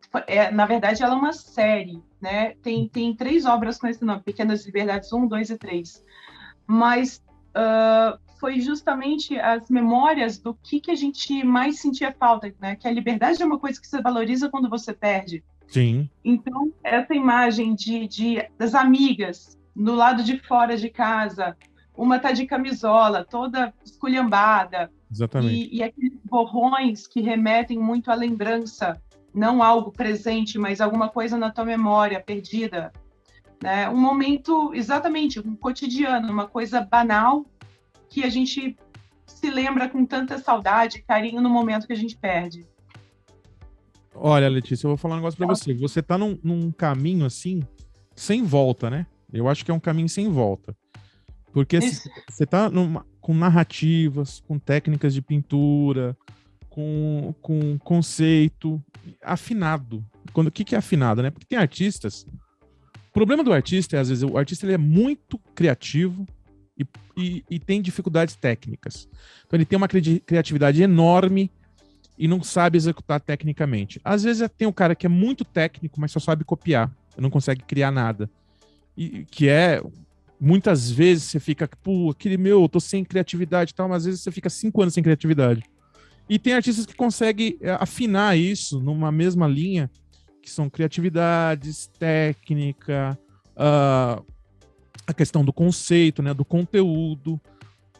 na verdade ela é uma série, né? Tem 3 obras com esse nome, Pequenas Liberdades 1, 2 e 3. Mas foi justamente as memórias do que a gente mais sentia falta, né? Que a liberdade é uma coisa que você valoriza quando você perde. Sim. Então, essa imagem das amigas no lado de fora de casa, uma tá de camisola, toda esculhambada. Exatamente. E aqueles borrões que remetem muito à lembrança, não algo presente, mas alguma coisa na tua memória perdida. Né? Um momento, exatamente, um cotidiano, uma coisa banal, que a gente se lembra com tanta saudade, carinho no momento que a gente perde. Olha, Letícia, eu vou falar um negócio pra você. Você tá num caminho, assim, sem volta, né? Eu acho que é um caminho sem volta. Porque você tá com narrativas, com técnicas de pintura, com conceito afinado. O que é afinado, né? Porque tem artistas... O problema do artista é, às vezes, o artista ele é muito criativo, e tem dificuldades técnicas. Então ele tem uma criatividade enorme e não sabe executar tecnicamente. Às vezes tem um cara que é muito técnico, mas só sabe copiar, não consegue criar nada. E que muitas vezes você fica, pô, eu tô sem criatividade e tal, mas às vezes você fica 5 anos sem criatividade. E tem artistas que conseguem afinar isso numa mesma linha, que são criatividades, técnica, a questão do conceito, né, do conteúdo,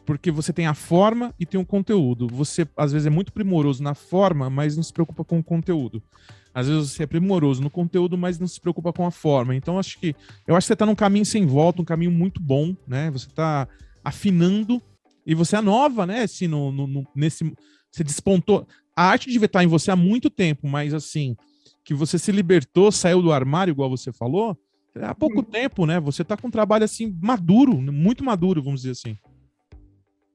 porque você tem a forma e tem o conteúdo. Você, às vezes, é muito primoroso na forma, mas não se preocupa com o conteúdo. Às vezes você é primoroso no conteúdo, mas não se preocupa com a forma. Então, eu acho que você está num caminho sem volta, um caminho muito bom, né? Você está afinando E você é nova, né? Assim, nesse, você despontou. A arte devia estar em você há muito tempo, mas assim, que você se libertou, saiu do armário, igual você falou, há pouco tempo, né? Você tá com um trabalho assim, maduro, muito maduro, vamos dizer assim.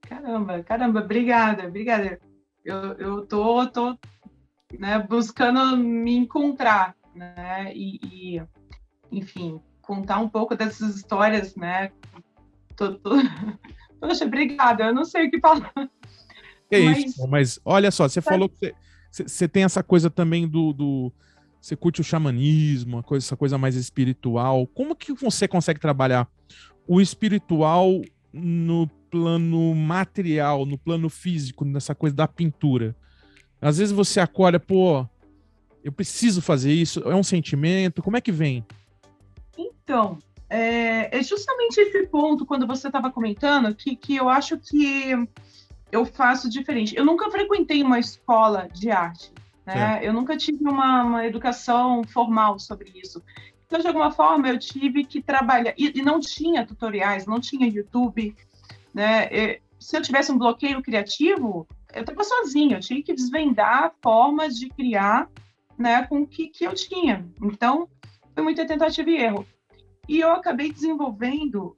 Caramba, obrigada. Eu tô, né, buscando me encontrar, né? Enfim, contar um pouco dessas histórias, né? Tô... Poxa, obrigada. Eu não sei o que falar. É isso, mas olha só, você falou que você tem essa coisa também você curte o xamanismo, essa coisa mais espiritual. Como que você consegue trabalhar o espiritual no plano material, no plano físico, nessa coisa da pintura? Às vezes você acorda, pô, eu preciso fazer isso, é um sentimento, como é que vem? Então, é justamente esse ponto, quando você estava comentando, que eu acho que eu faço diferente. Eu nunca frequentei uma escola de arte, né? Eu nunca tive uma educação formal sobre isso. Então, de alguma forma, eu tive que trabalhar. E não tinha tutoriais, não tinha YouTube, né? Se eu tivesse um bloqueio criativo, eu estava sozinha, eu tinha que desvendar formas de criar, né, com o que eu tinha. Então, foi muita tentativa e erro. E eu acabei desenvolvendo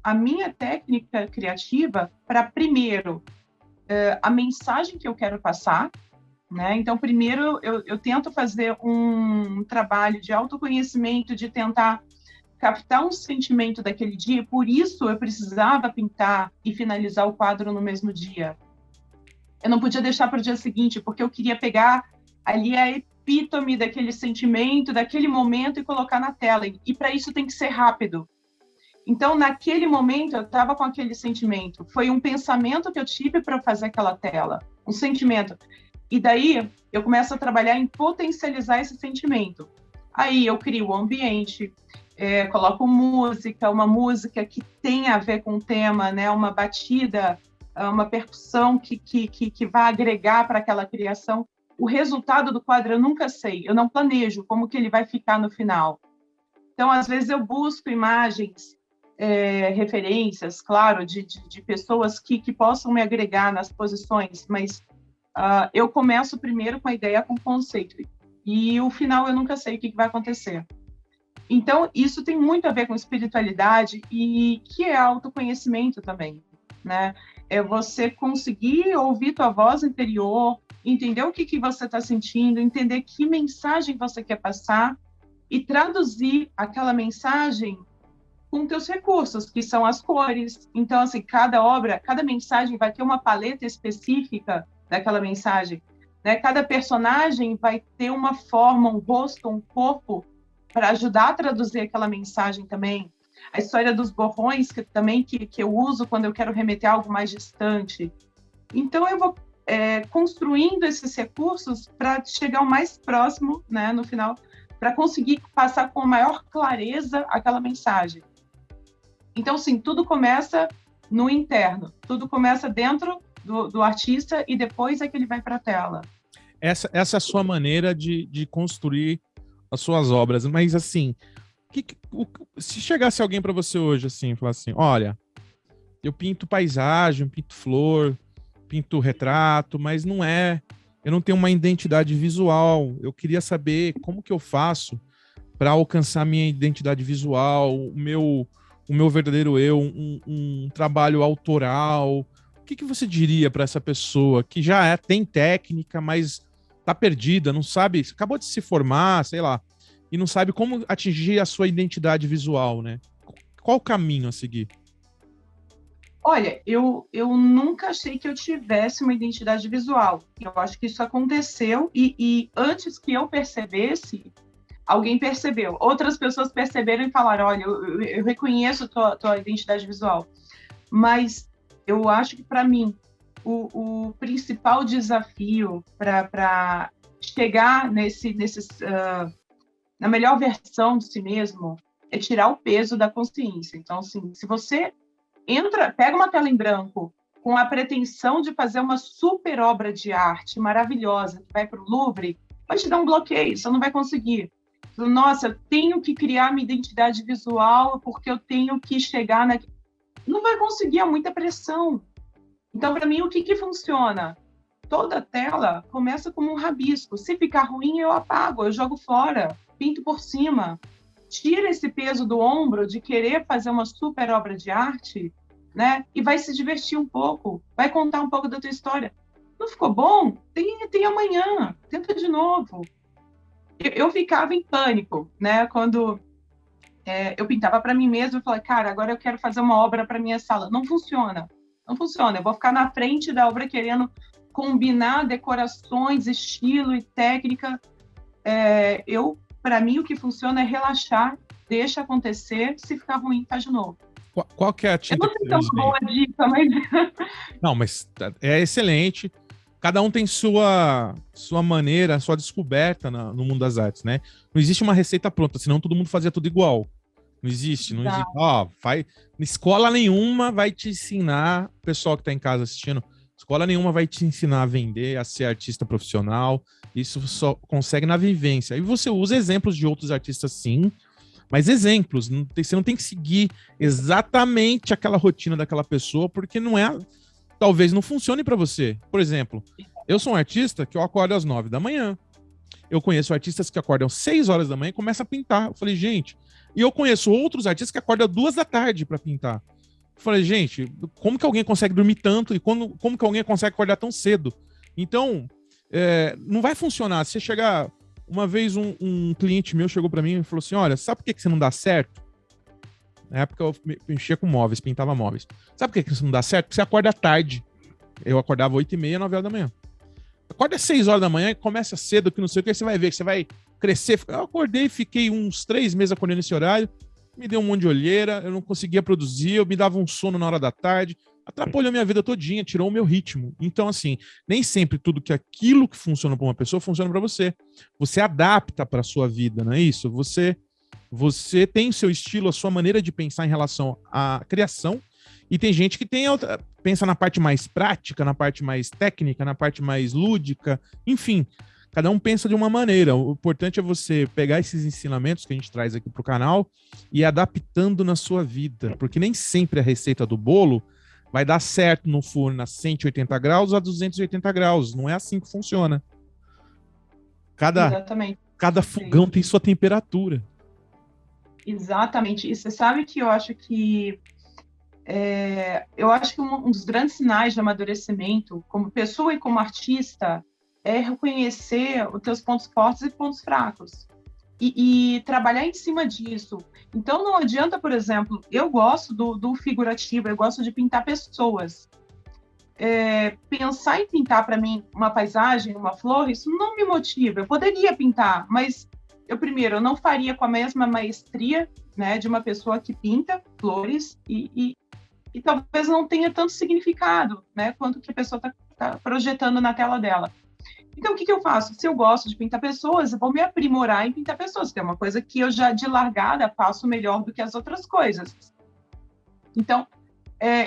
a minha técnica criativa para, primeiro, a mensagem que eu quero passar, né? Então, primeiro, eu tento fazer um trabalho de autoconhecimento, de tentar captar um sentimento daquele dia, por isso eu precisava pintar e finalizar o quadro no mesmo dia. Eu não podia deixar para o dia seguinte, porque eu queria pegar ali a epítome daquele sentimento, daquele momento e colocar na tela. E para isso tem que ser rápido. Então, naquele momento, eu estava com aquele sentimento. Foi um pensamento que eu tive para fazer aquela tela, um sentimento. E daí, eu começo a trabalhar em potencializar esse sentimento. Aí, eu crio o ambiente, coloco música, uma música que tem a ver com o tema, né? Uma batida, uma percussão que vai agregar para aquela criação. O resultado do quadro eu nunca sei, eu não planejo como que ele vai ficar no final. Então, às vezes, eu busco imagens, referências, claro, de pessoas que possam me agregar nas posições, mas eu começo primeiro com a ideia, com o conceito, e o final eu nunca sei o que vai acontecer. Então, isso tem muito a ver com espiritualidade e que é autoconhecimento também, né? É você conseguir ouvir tua voz interior, entender o que você está sentindo, entender que mensagem você quer passar e traduzir aquela mensagem com teus recursos, que são as cores. Então, assim, cada obra, cada mensagem vai ter uma paleta específica daquela mensagem, né? Cada personagem vai ter uma forma, um rosto, um corpo para ajudar a traduzir aquela mensagem também. A história dos borrões, que eu uso quando eu quero remeter a algo mais distante. Então, eu vou construindo esses recursos para chegar o mais próximo, né, no final, para conseguir passar com maior clareza aquela mensagem. Então, sim, tudo começa no interno, tudo começa dentro do artista e depois é que ele vai para a tela. Essa é a sua maneira de construir as suas obras, mas assim, se chegasse alguém para você hoje assim, falar assim, olha, eu pinto paisagem, pinto flor, pinto retrato, mas eu não tenho uma identidade visual. Eu queria saber como que eu faço para alcançar minha identidade visual, o meu verdadeiro eu, um trabalho autoral. O que você diria para essa pessoa que já tem técnica, mas tá perdida, não sabe, acabou de se formar, sei lá, e não sabe como atingir a sua identidade visual, né? Qual o caminho a seguir? Olha, eu nunca achei que eu tivesse uma identidade visual. Eu acho que isso aconteceu e antes que eu percebesse, alguém percebeu. Outras pessoas perceberam e falaram, olha, eu reconheço tua identidade visual. Mas eu acho que, para mim, o principal desafio para chegar na melhor versão de si mesmo é tirar o peso da consciência. Então, assim, se você pega uma tela em branco com a pretensão de fazer uma super obra de arte maravilhosa que vai para o Louvre, vai te dar um bloqueio, você não vai conseguir. Nossa, eu tenho que criar minha identidade visual porque eu tenho que chegar na... não vai conseguir, há muita pressão. Então, para mim, o que funciona? Toda tela começa como um rabisco. Se ficar ruim, eu apago, eu jogo fora, pinto por cima. Tira esse peso do ombro de querer fazer uma super obra de arte, né? E vai se divertir um pouco, vai contar um pouco da tua história. Não ficou bom? Tem amanhã, tenta de novo. Eu ficava em pânico, né? Quando eu pintava para mim mesma, eu falei, cara, agora eu quero fazer uma obra para minha sala. Não funciona, não funciona. Eu vou ficar na frente da obra querendo combinar decorações, estilo e técnica. Para mim, o que funciona é relaxar, deixa acontecer, se ficar ruim, faz de novo. Qual que é a Eu tinta não que sei você se é usa uma aí? boa dica, mas Não, mas é excelente. Cada um tem sua maneira, sua descoberta no mundo das artes, né? Não existe uma receita pronta, senão todo mundo fazia tudo igual. Não existe, não dá. existe. Ó, escola nenhuma vai te ensinar, pessoal que tá em casa assistindo, escola nenhuma vai te ensinar a vender, a ser artista profissional. Isso só consegue na vivência. E você usa exemplos de outros artistas, sim, mas exemplos. Você não tem que seguir exatamente aquela rotina daquela pessoa, porque não é. Talvez não funcione para você. Por exemplo, eu sou um artista que eu acordo às 9 da manhã. Eu conheço artistas que acordam às 6 horas da manhã e começam a pintar. Eu falei, gente. E eu conheço outros artistas que acordam às 2 da tarde para pintar. Eu falei, gente, como que alguém consegue dormir tanto e como que alguém consegue acordar tão cedo? Então, não vai funcionar. Se você chegar. Uma vez um cliente meu chegou para mim e falou assim: olha, sabe por que você não dá certo? Na época eu mexia com móveis, pintava móveis. Sabe por que isso não dá certo? Porque você acorda tarde. Eu acordava 8h30, 9 horas da manhã. Acorda às 6 horas da manhã e começa cedo, que não sei o que, você vai ver, que você vai crescer. Eu acordei, fiquei uns 3 meses acordando nesse horário, me deu um monte de olheira, eu não conseguia produzir, eu me dava um sono na hora da tarde, atrapalhou a minha vida todinha, tirou o meu ritmo. Então, assim, nem sempre tudo que aquilo que funciona para uma pessoa funciona para você. Você adapta para a sua vida, não é isso? Você tem o seu estilo, a sua maneira de pensar em relação à criação, e tem gente que pensa na parte mais prática, na parte mais técnica, na parte mais lúdica, enfim, cada um pensa de uma maneira. O importante é você pegar esses ensinamentos que a gente traz aqui para o canal e ir adaptando na sua vida, porque nem sempre a receita do bolo vai dar certo no forno a 180 graus ou a 280 graus, não é assim que funciona. Exatamente. Cada fogão tem sua temperatura. Exatamente. E você sabe que eu acho que um dos grandes sinais de amadurecimento como pessoa e como artista é reconhecer os teus pontos fortes e pontos fracos e trabalhar em cima disso. Então não adianta, por exemplo, eu gosto do figurativo, eu gosto de pintar pessoas. Pensar em pintar para mim uma paisagem, uma flor, isso não me motiva. Eu poderia pintar, mas eu não faria com a mesma maestria, né, de uma pessoa que pinta flores e talvez não tenha tanto significado, né, quanto que a pessoa tá projetando na tela dela. Então, o que eu faço? Se eu gosto de pintar pessoas, eu vou me aprimorar em pintar pessoas, que é uma coisa que eu já de largada faço melhor do que as outras coisas. Então,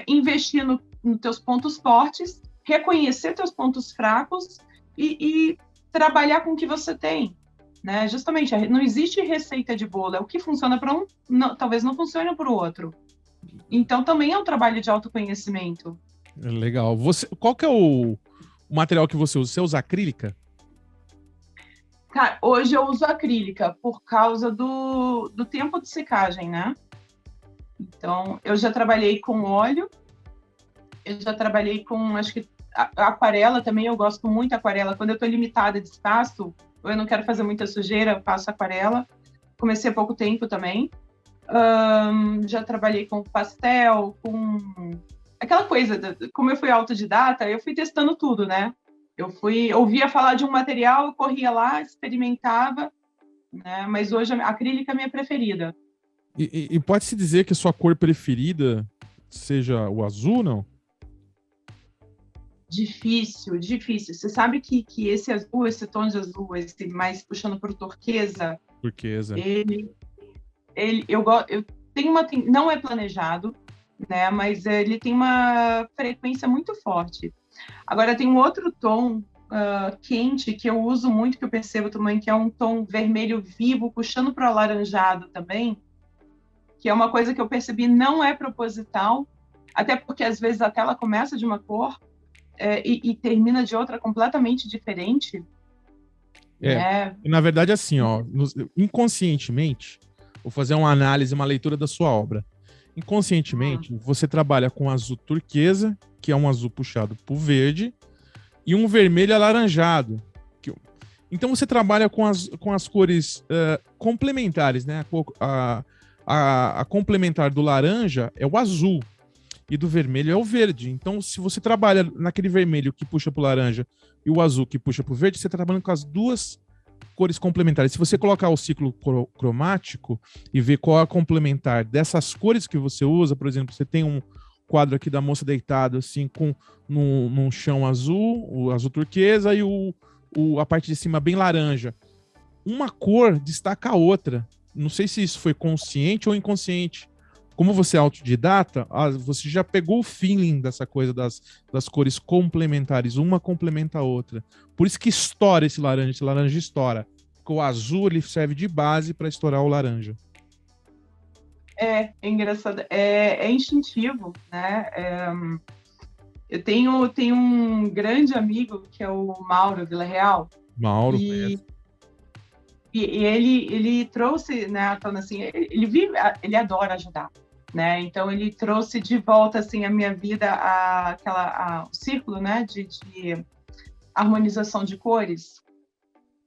investir nos teus pontos fortes, reconhecer teus pontos fracos e trabalhar com o que você tem. Né? Justamente, não existe receita de bolo. É o que funciona para um, talvez não funcione para o outro. Então, também é um trabalho de autoconhecimento. Legal. Qual que é o material que você usa? Você usa acrílica? Cara, hoje eu uso acrílica por causa do tempo de secagem, né? Então, eu já trabalhei com óleo, eu já trabalhei com, acho que, aquarela também, eu gosto muito de aquarela. Quando eu estou limitada de espaço, ou eu não quero fazer muita sujeira, eu faço aquarela. Comecei há pouco tempo também. Já trabalhei com pastel, com aquela coisa, como eu fui autodidata, eu fui testando tudo, né? Ouvia falar de um material, eu corria lá, experimentava, né? Mas hoje a acrílica é a minha preferida. E pode-se dizer que a sua cor preferida seja o azul, não? Difícil, difícil. Você sabe que esse azul, esse tom de azul, esse mais puxando para o turquesa, Turquesa. eu tenho não é planejado, né? Mas ele tem uma frequência muito forte. Agora tem um outro tom quente que eu uso muito, que eu percebo também, que é um tom vermelho vivo, puxando para o alaranjado também, que é uma coisa que eu percebi não é proposital, até porque às vezes a tela começa de uma cor e termina de outra completamente diferente, né? Na verdade, assim, ó, inconscientemente, vou fazer uma análise, uma leitura da sua obra. Inconscientemente, você trabalha com azul turquesa, que é um azul puxado pro verde, e um vermelho alaranjado. Então você trabalha com as cores complementares, né? A complementar do laranja é o azul e do vermelho é o verde. Então, se você trabalha naquele vermelho que puxa pro laranja e o azul que puxa pro verde, você está trabalhando com as duas cores complementares. Se você colocar o ciclo cromático e ver qual é a complementar dessas cores que você usa, por exemplo, você tem um quadro aqui da moça deitada assim com num chão azul, o azul turquesa e a parte de cima bem laranja. Uma cor destaca a outra. Não sei se isso foi consciente ou inconsciente. Como você é autodidata, você já pegou o feeling dessa coisa das cores complementares. Uma complementa a outra. Por isso que estoura esse laranja estoura. Porque o azul ele serve de base para estourar o laranja. É engraçado. É instintivo, né? Eu tenho um grande amigo que é o Mauro Villarreal. Mauro, e ele trouxe, né, à tona, assim, ele adora ajudar, né? Então ele trouxe de volta assim a minha vida o círculo, né, de harmonização de cores.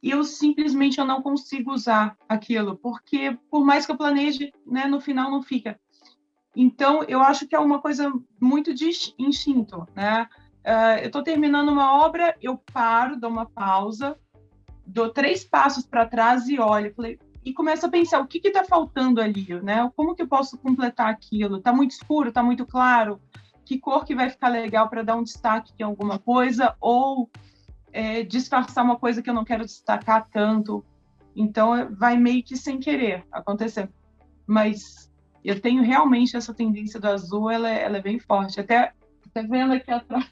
E eu simplesmente não consigo usar aquilo, porque por mais que eu planeje, né, no final não fica. Então, eu acho que é uma coisa muito de instinto, né? Eu estou terminando uma obra, eu paro, dou uma pausa, dou 3 passos para trás e olho, e começo a pensar o que está faltando ali, né? Como que eu posso completar aquilo? Está muito escuro? Está muito claro? Que cor que vai ficar legal para dar um destaque em alguma coisa? Ou disfarçar uma coisa que eu não quero destacar tanto? Então, vai meio que sem querer acontecer. Mas eu tenho realmente essa tendência do azul, ela é bem forte. Até vendo aqui atrás.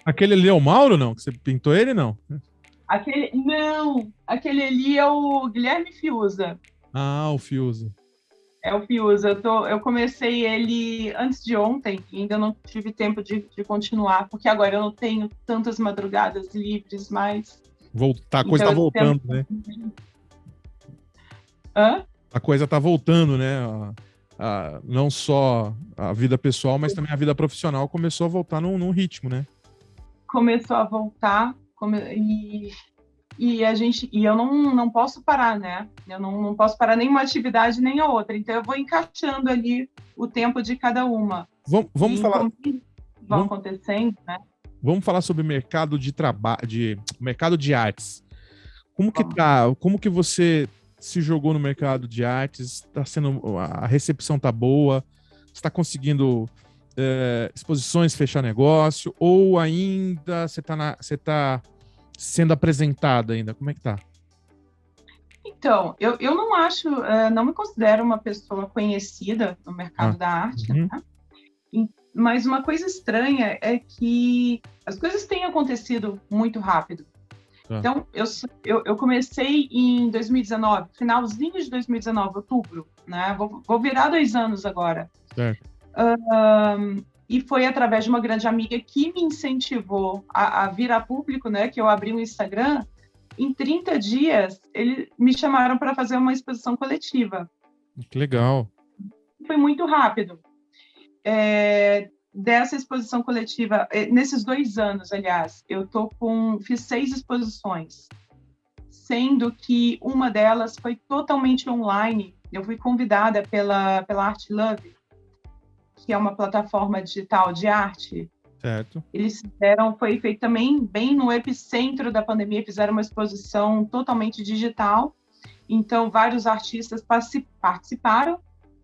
Aquele ali é o Mauro, não? Que você pintou ele, não? Aquele ali é o Guilherme Fiuza. Ah, o Fiuza. É o Fiuza. Eu comecei ele antes de ontem e ainda não tive tempo de continuar, porque agora eu não tenho tantas madrugadas livres mais. A coisa tá voltando, né? Hã? A coisa tá voltando, né? Não só a vida pessoal, mas também a vida profissional começou a voltar num ritmo, né? Começou a voltar e eu não posso parar, né? Eu não posso parar nenhuma atividade nem a outra. Então eu vou encaixando ali o tempo de cada uma. Vamos falar. Vão acontecendo, né? Vamos falar sobre mercado de trabalho, mercado de artes. Como que você se jogou no mercado de artes? A recepção tá boa? Você está conseguindo exposições, fechar negócio? Ou ainda você tá sendo apresentada ainda? Como é que tá? Então, eu não acho, não me considero uma pessoa conhecida no mercado da arte, né? Mas uma coisa estranha é que as coisas têm acontecido muito rápido. Então, eu comecei em 2019, finalzinho de 2019, outubro, né? Vou virar 2 anos agora. E foi através de uma grande amiga que me incentivou a virar público, né? Que eu abri um Instagram. Em 30 dias, eles me chamaram para fazer uma exposição coletiva. Que legal. Foi muito rápido. Dessa exposição coletiva, nesses 2 anos, aliás, fiz 6 exposições, sendo que uma delas foi totalmente online. Eu fui convidada pela Art Love, que é uma plataforma digital de arte. Certo. Eles foi feito também bem no epicentro da pandemia, fizeram uma exposição totalmente digital. Então, vários artistas participaram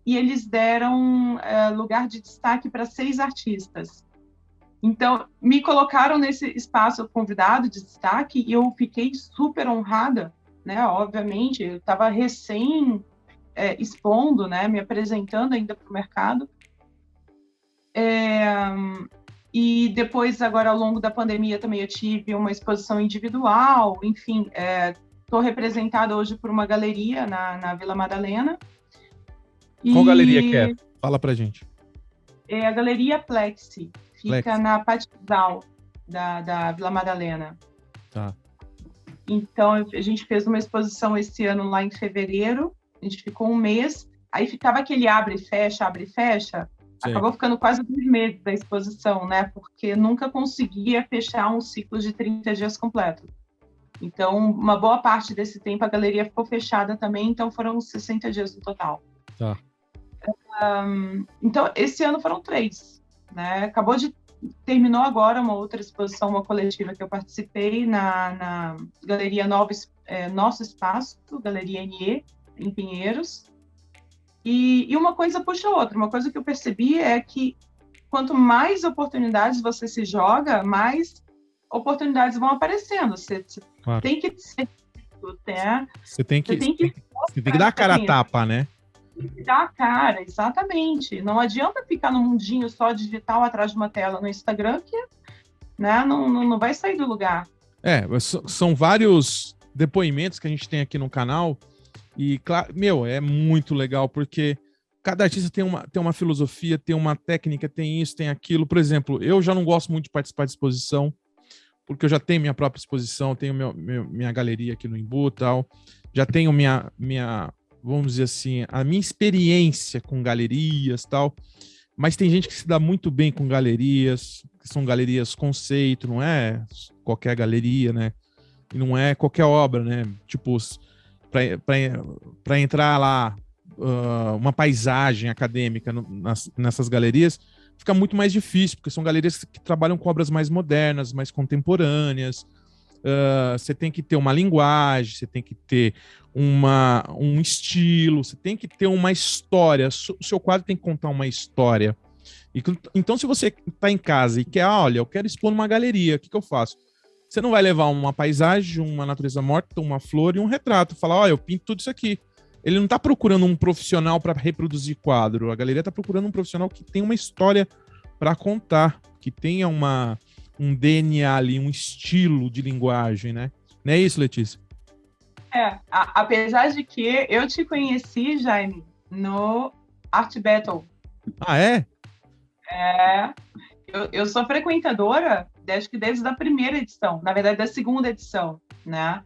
e eles deram lugar de destaque para 6 artistas. Então, me colocaram nesse espaço convidado de destaque e eu fiquei super honrada, né? Obviamente, eu estava expondo, né? Me apresentando ainda para o mercado. E depois, agora, ao longo da pandemia, também eu tive uma exposição individual. Enfim, estou representada hoje por uma galeria na Vila Madalena. Qual galeria que é? Fala pra gente. É a Galeria Plexi, fica Plexi. na Patizal da Vila Madalena. Tá. Então, a gente fez uma exposição esse ano lá em fevereiro, a gente ficou um mês, aí ficava aquele abre e fecha, Sim. acabou ficando quase 2 meses da exposição, né? Porque nunca conseguia fechar um ciclo de 30 dias completo. Então, uma boa parte desse tempo a galeria ficou fechada também, então foram 60 dias no total. Tá. Então, esse ano foram 3, né? Terminou agora uma outra exposição, uma coletiva que eu participei na Galeria Nosso Espaço, Galeria NE, em Pinheiros. E uma coisa puxa a outra. Uma coisa que eu percebi é que quanto mais oportunidades você se joga, mais oportunidades vão aparecendo. Você Claro. tem que ser, né? Você tem que dar a cara a tapa, né? Dar a cara, exatamente. Não adianta ficar no mundinho só digital atrás de uma tela no Instagram que, né, não vai sair do lugar. São vários depoimentos que a gente tem aqui no canal e, claro, é muito legal porque cada artista tem uma filosofia, tem uma técnica, tem isso, tem aquilo. Por exemplo, eu já não gosto muito de participar de exposição porque eu já tenho minha própria exposição, tenho minha galeria aqui no Embu e tal, já tenho vamos dizer assim, a minha experiência com galerias e tal, mas tem gente que se dá muito bem com galerias, que são galerias conceito, não é qualquer galeria, né? E não é qualquer obra, né? Tipo, para entrar lá uma paisagem acadêmica nessas galerias, fica muito mais difícil, porque são galerias que trabalham com obras mais modernas, mais contemporâneas. Você tem que ter uma linguagem, você tem que ter um estilo, você tem que ter uma história. O seu quadro tem que contar uma história. Então, se você está em casa e quer, olha, eu quero expor numa galeria, o que eu faço? Você não vai levar uma paisagem, uma natureza morta, uma flor e um retrato. Falar, olha, eu pinto tudo isso aqui. Ele não está procurando um profissional para reproduzir quadro. A galeria está procurando um profissional que tem uma história para contar, que tenha um DNA ali, um estilo de linguagem, né? Não é isso, Letícia? Apesar de que eu te conheci, Jaime, no Art Battle. Ah, é? Eu sou frequentadora, acho que desde a primeira edição, na verdade, da segunda edição, né?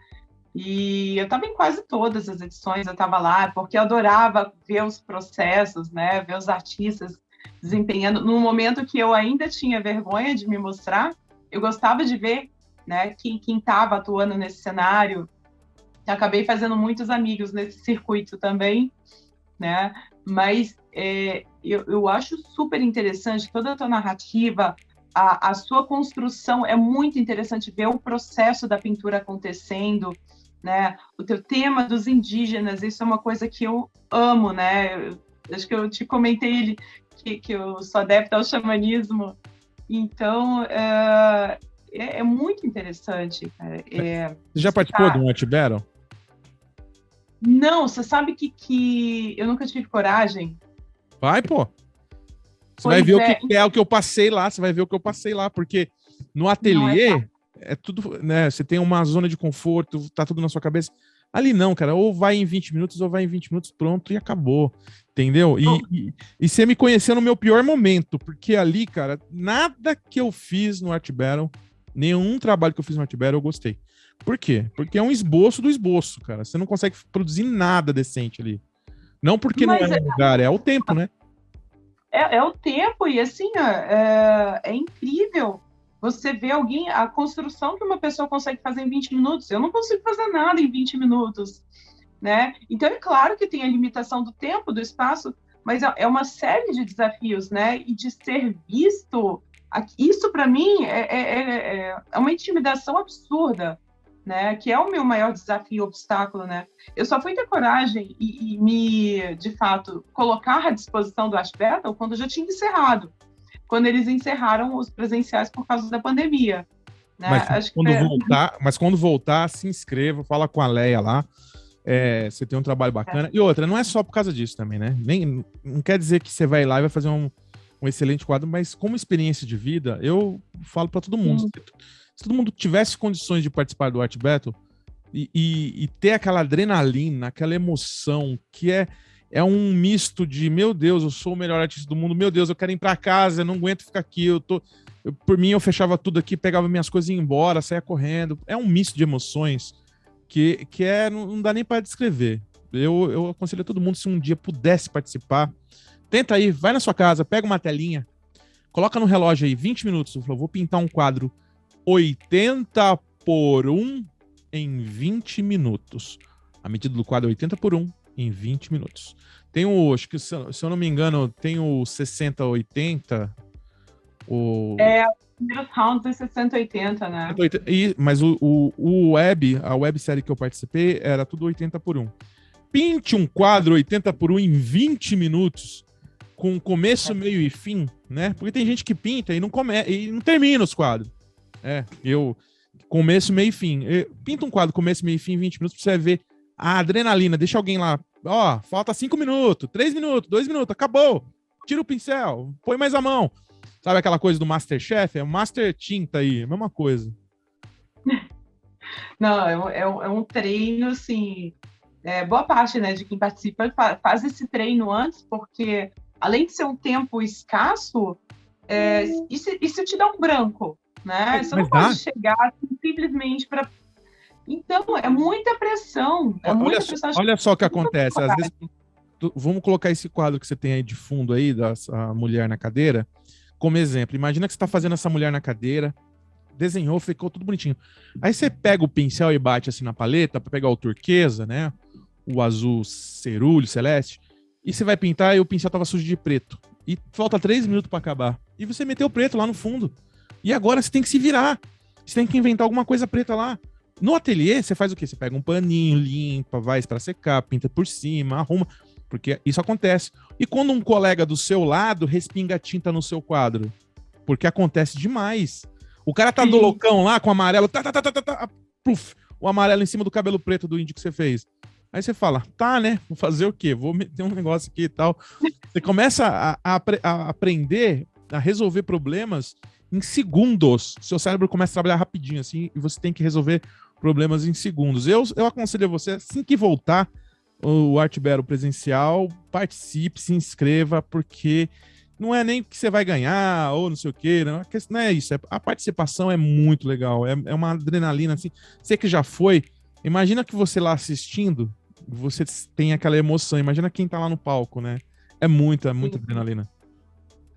E eu estava em quase todas as edições, eu estava lá, porque eu adorava ver os processos, né? Ver os artistas desempenhando. No momento que eu ainda tinha vergonha de me mostrar, eu gostava de ver, né, quem estava atuando nesse cenário. Acabei fazendo muitos amigos nesse circuito também, né? Mas eu acho super interessante toda a tua narrativa, a sua construção. É muito interessante ver o processo da pintura acontecendo, né? O teu tema dos indígenas, isso é uma coisa que eu amo, né? Acho que eu te comentei que eu sou adepta ao xamanismo. Então, é muito interessante, cara. Você já participou de um Art Battle? Não, você sabe que eu nunca tive coragem. Vai, pô. Você vai ver o que é o que eu passei lá, você vai ver o que eu passei lá, porque no ateliê é tudo, né? Você tem uma zona de conforto, tá tudo na sua cabeça. Ali não, cara, ou vai em 20 minutos, ou vai em 20 minutos, pronto, e acabou. Entendeu? E você me conheceu no meu pior momento, porque ali, cara, nada que eu fiz no Art Battle, nenhum trabalho que eu fiz no Art Battle eu gostei. Por quê? Porque é um esboço do esboço, cara. Você não consegue produzir nada decente ali. Não porque não é um lugar, é o tempo, né? É o tempo, e assim, é incrível você ver a construção que uma pessoa consegue fazer em 20 minutos. Eu não consigo fazer nada em 20 minutos, né? Então, é claro que tem a limitação do tempo, do espaço, mas é uma série de desafios, né? E de ser visto, isso para mim é uma intimidação absurda, né? Que é o meu maior desafio, obstáculo, né? Eu só fui ter coragem e me, de fato, colocar à disposição do Art Battle quando já tinha encerrado, quando eles encerraram os presenciais por causa da pandemia, né? Mas quando voltar, se inscreva, fala com a Leia lá. Você tem um trabalho bacana. E outra, não é só por causa disso também, né? Não quer dizer que você vai lá e vai fazer um excelente quadro, mas como experiência de vida, eu falo para todo mundo. Se todo mundo tivesse condições de participar do Art Battle e ter aquela adrenalina, aquela emoção que é é um misto de, meu Deus, eu sou o melhor artista do mundo, meu Deus, eu quero ir pra casa, eu não aguento ficar aqui, por mim eu fechava tudo aqui, pegava minhas coisas e ia embora, saía correndo. É um misto de emoções que não dá nem para descrever. Eu aconselho a todo mundo, se um dia pudesse participar, tenta aí, vai na sua casa, pega uma telinha, coloca no relógio aí 20 minutos, eu vou pintar um quadro 80 por 1 em 20 minutos. A medida do quadro é 80 por 1 em 20 minutos. Tem acho que se eu não me engano, tem o 60-80. Os primeiros rounds é 60-80, né? Mas a websérie que eu participei era tudo 80 por 1. Pinte um quadro 80 por 1 em 20 minutos, com começo, meio e fim, né? Porque tem gente que pinta e não termina os quadros. Começo, meio e fim. Pinta um quadro, começo, meio e fim, 20 minutos, pra você ver a adrenalina. Deixa alguém lá, falta 5 minutos, 3 minutos, 2 minutos, acabou. Tira o pincel, põe mais a mão. Sabe aquela coisa do Masterchef? É o Master Tinta aí, a mesma coisa. Não, é um treino, assim... boa parte, né, de quem participa faz esse treino antes, porque além de ser um tempo escasso, isso te dá um branco, né? Você não pode chegar assim, simplesmente para... Então, é muita pressão. Olha só o que acontece. Às vezes, vamos colocar esse quadro que você tem aí de fundo aí, da mulher na cadeira, como exemplo. Imagina que você está fazendo essa mulher na cadeira, desenhou, ficou tudo bonitinho. Aí você pega o pincel e bate assim na paleta para pegar o turquesa, né? O azul cerúleo, celeste, e você vai pintar e o pincel tava sujo de preto. E falta 3 minutos para acabar. E você meteu o preto lá no fundo. E agora você tem que se virar. Você tem que inventar alguma coisa preta lá. No ateliê, você faz o quê? Você pega um paninho, limpa, vai para secar, pinta por cima, arruma. Porque isso acontece. E quando um colega do seu lado respinga tinta no seu quadro? Porque acontece demais. O cara tá do loucão lá com o amarelo, puf, o amarelo em cima do cabelo preto do índio que você fez. Aí você fala, tá, né? Vou fazer o quê? Vou meter um negócio aqui e tal. Você começa a aprender a resolver problemas em segundos. Seu cérebro começa a trabalhar rapidinho, assim, e você tem que resolver problemas em segundos. Eu aconselho a você, assim que voltar o Art Battle presencial, participe, se inscreva, porque não é nem que você vai ganhar ou não sei o quê, não é isso. A participação é muito legal, é uma adrenalina, assim. Você que já foi, imagina que você lá assistindo, você tem aquela emoção, imagina quem tá lá no palco, né? É muita adrenalina.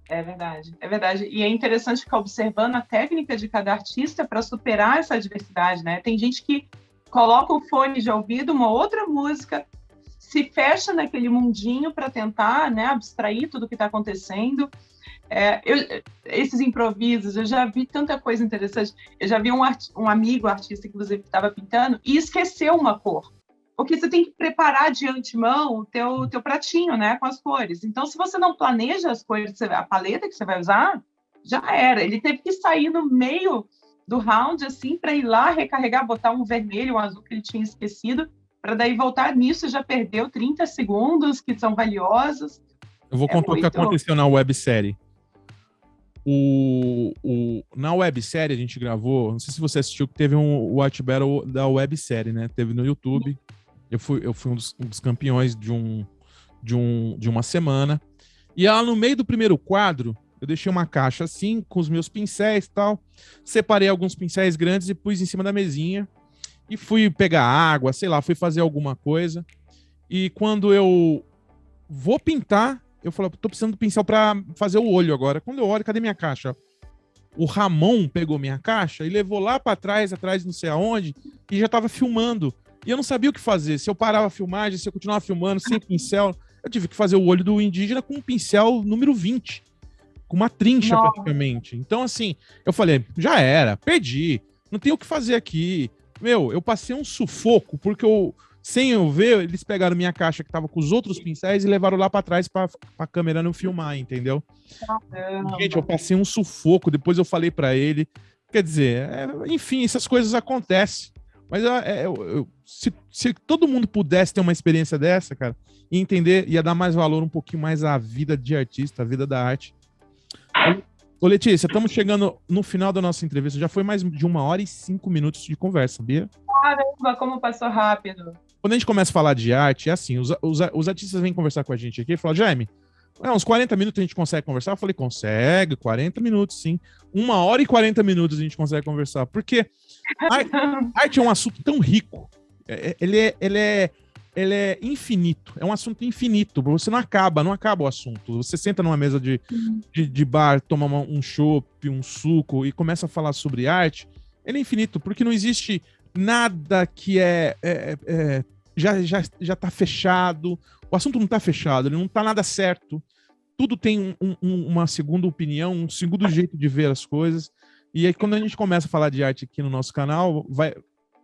É verdade, é verdade. E é interessante ficar observando a técnica de cada artista para superar essa adversidade, né? Tem gente que coloca o fone de ouvido, uma outra música, se fecha naquele mundinho para tentar, né, abstrair tudo o que está acontecendo. Esses improvisos, eu já vi tanta coisa interessante. Eu já vi um amigo artista, inclusive, que estava pintando e esqueceu uma cor. Porque você tem que preparar de antemão o teu pratinho, né, com as cores. Então, se você não planeja as cores, a paleta que você vai usar, já era. Ele teve que sair no meio do round, assim, para ir lá recarregar, botar um vermelho, um azul que ele tinha esquecido, para daí voltar nisso, já perdeu 30 segundos, que são valiosos. Eu vou contar o que aconteceu na websérie. Na websérie a gente gravou, não sei se você assistiu, que teve o Art Battle da websérie, né? Teve no YouTube. Eu fui um dos campeões de uma semana. E lá no meio do primeiro quadro, eu deixei uma caixa assim, com os meus pincéis e tal. Separei alguns pincéis grandes e pus em cima da mesinha. E fui pegar água, sei lá, fui fazer alguma coisa. E quando eu vou pintar, eu falo, tô precisando do pincel pra fazer o olho agora. Quando eu olho, cadê minha caixa? O Ramon pegou minha caixa e levou lá pra trás não sei aonde, e já tava filmando. E eu não sabia o que fazer. Se eu parava a filmagem, se eu continuava filmando sem pincel, eu tive que fazer o olho do indígena com um pincel número 20. Com uma trincha, praticamente. Então, assim, eu falei, já era, perdi. Não tem o que fazer aqui. Meu, eu passei um sufoco, porque sem eu ver, eles pegaram minha caixa que tava com os outros pincéis e levaram lá pra trás pra câmera não filmar, entendeu? Caramba. Gente, eu passei um sufoco, depois eu falei pra ele. Quer dizer, enfim, essas coisas acontecem. Mas se todo mundo pudesse ter uma experiência dessa, cara, e entender, ia dar mais valor um pouquinho mais à vida de artista, à vida da arte. Ô, Letícia, estamos chegando no final da nossa entrevista. Já foi mais de 1 hora e 5 minutos de conversa, sabia? Caramba, como passou rápido. quando a gente começa a falar de arte, é assim, os artistas vêm conversar com a gente aqui e falam, Jaime, uns 40 minutos a gente consegue conversar? Eu falei, consegue, 40 minutos, sim. 1 hora e 40 minutos a gente consegue conversar. Porque arte é um assunto tão rico. Ele é infinito. É um assunto infinito. Você não acaba o assunto. Você senta numa mesa de bar, toma um chopp, um suco e começa a falar sobre arte. Ele é infinito, porque não existe nada que já tá fechado. O assunto não tá fechado, ele não tá nada certo. Tudo tem uma segunda opinião, um segundo jeito de ver as coisas. E aí, quando a gente começa a falar de arte aqui no nosso canal,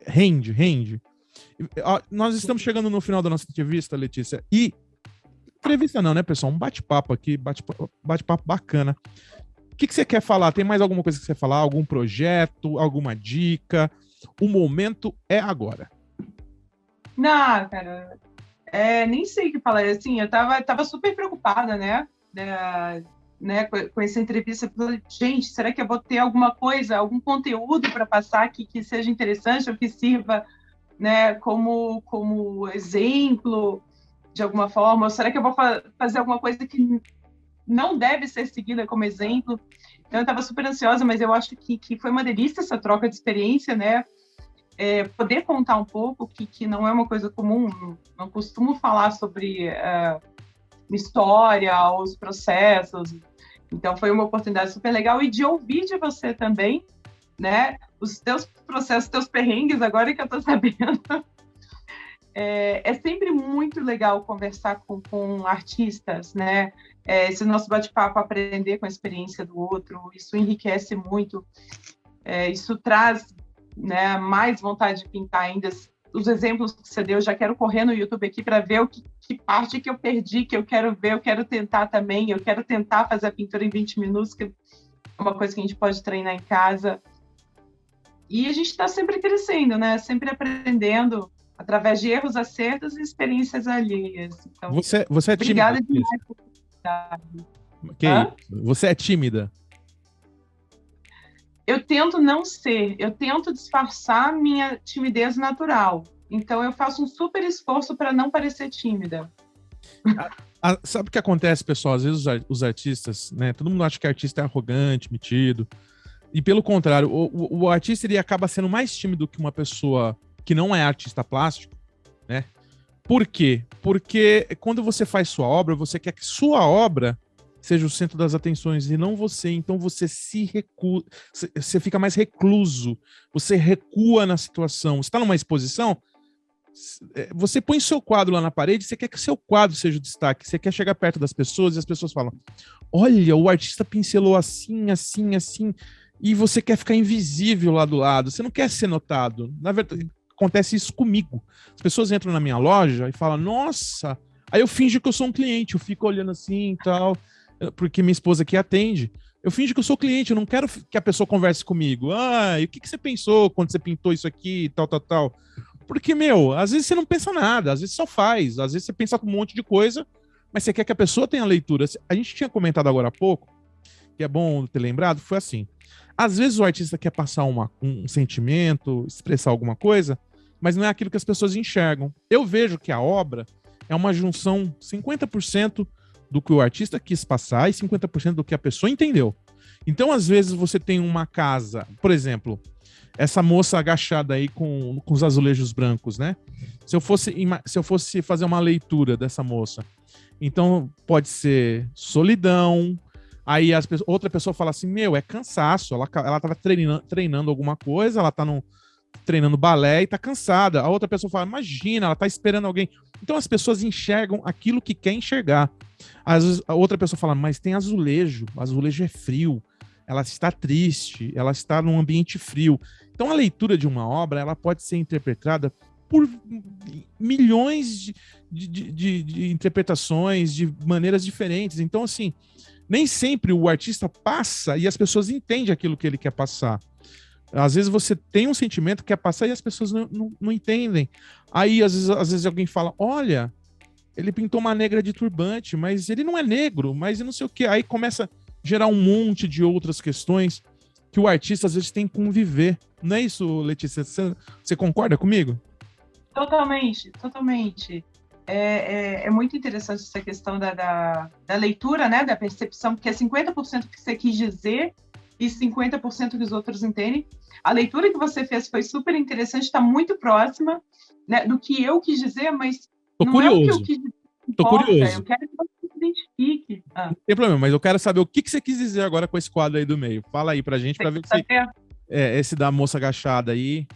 rende. Nós estamos chegando no final da nossa entrevista, Letícia. E entrevista não, né, pessoal? Um bate-papo aqui, bate-papo bacana. O que você quer falar? Tem mais alguma coisa que você quer falar? Algum projeto? Alguma dica? O momento é agora. Não, cara, nem sei o que falar. Assim, eu tava super preocupada, né? Com essa entrevista. Eu falei, gente, será que eu vou ter alguma coisa, algum conteúdo para passar que seja interessante ou que sirva, né, como exemplo de alguma forma? Ou será que eu vou fazer alguma coisa que não deve ser seguida como exemplo? Então, eu estava super ansiosa, mas eu acho que foi uma delícia essa troca de experiência, né? Poder contar um pouco, que não é uma coisa comum, não costumo falar sobre história, os processos. Então, foi uma oportunidade super legal. E de ouvir de você também, né? Os teus processos, teus perrengues, agora que eu estou sabendo. É sempre muito legal conversar com artistas, né? Esse nosso bate-papo, aprender com a experiência do outro, isso enriquece muito. Isso traz, né, mais vontade de pintar ainda. Os exemplos que você deu, eu já quero correr no YouTube aqui para ver que parte que eu perdi, que eu quero ver, eu quero tentar também, eu quero tentar fazer a pintura em 20 minutos, que é uma coisa que a gente pode treinar em casa. E a gente está sempre crescendo, né? Sempre aprendendo através de erros, acertos e experiências alheias. Então, você é tímida? Obrigada demais por Você é tímida? Eu tento não ser, eu tento disfarçar minha timidez natural. Então, eu faço um super esforço para não parecer tímida. Sabe o que acontece, pessoal? Às vezes os artistas, né? Todo mundo acha que artista é arrogante, metido. E pelo contrário, o artista ele acaba sendo mais tímido que uma pessoa que não é artista plástico, né? Por quê? Porque quando você faz sua obra, você quer que sua obra seja o centro das atenções e não você. Então você você fica mais recluso, você recua na situação. Você está numa exposição, você põe seu quadro lá na parede, você quer que seu quadro seja o destaque, você quer chegar perto das pessoas e as pessoas falam, olha, o artista pincelou assim, assim, assim, e você quer ficar invisível lá do lado, você não quer ser notado. Na verdade, acontece isso comigo. As pessoas entram na minha loja e falam, nossa, aí eu finjo que eu sou um cliente, eu fico olhando assim e tal, porque minha esposa aqui atende. Eu finjo que eu sou cliente, eu não quero que a pessoa converse comigo. E o que você pensou quando você pintou isso aqui, tal, tal, tal? Porque, às vezes você não pensa nada, às vezes só faz, às vezes você pensa com um monte de coisa, mas você quer que a pessoa tenha leitura. A gente tinha comentado agora há pouco, que é bom ter lembrado, foi assim. Às vezes o artista quer passar um sentimento, expressar alguma coisa, mas não é aquilo que as pessoas enxergam. Eu vejo que a obra é uma junção 50% do que o artista quis passar e 50% do que a pessoa entendeu. Então, às vezes, você tem uma casa, por exemplo, essa moça agachada aí com os azulejos brancos, né? Se eu fosse fazer uma leitura dessa moça, então pode ser solidão, aí outra pessoa fala assim, é cansaço, ela tava treinando alguma coisa, ela tá treinando balé e tá cansada. A outra pessoa fala, imagina, ela tá esperando alguém. Então as pessoas enxergam aquilo que quer enxergar. Às vezes a outra pessoa fala, mas tem azulejo, o azulejo é frio, ela está triste, ela está num ambiente frio. Então a leitura de uma obra, ela pode ser interpretada por milhões de interpretações, de maneiras diferentes. Então, assim, nem sempre o artista passa e as pessoas entendem aquilo que ele quer passar. Às vezes você tem um sentimento que quer passar e as pessoas não entendem. Aí, às vezes alguém fala, olha, ele pintou uma negra de turbante, mas ele não é negro, mas não sei o quê. Aí começa a gerar um monte de outras questões que o artista, às vezes, tem que conviver. Não é isso, Letícia? Você concorda comigo? Totalmente, totalmente. É muito interessante essa questão da leitura, né, da percepção, porque é 50% que você quis dizer e 50% que os outros entendem. A leitura que você fez foi super interessante, está muito próxima, né, do que eu quis dizer, mas Tô não é o que eu curioso, quis dizer que tô importa, eu curioso. quero que você se identifique. Não tem problema, mas eu quero saber o que que você quis dizer agora com esse quadro aí do meio. Fala aí pra gente, Você pra quer ver se saber? esse da moça agachada aí.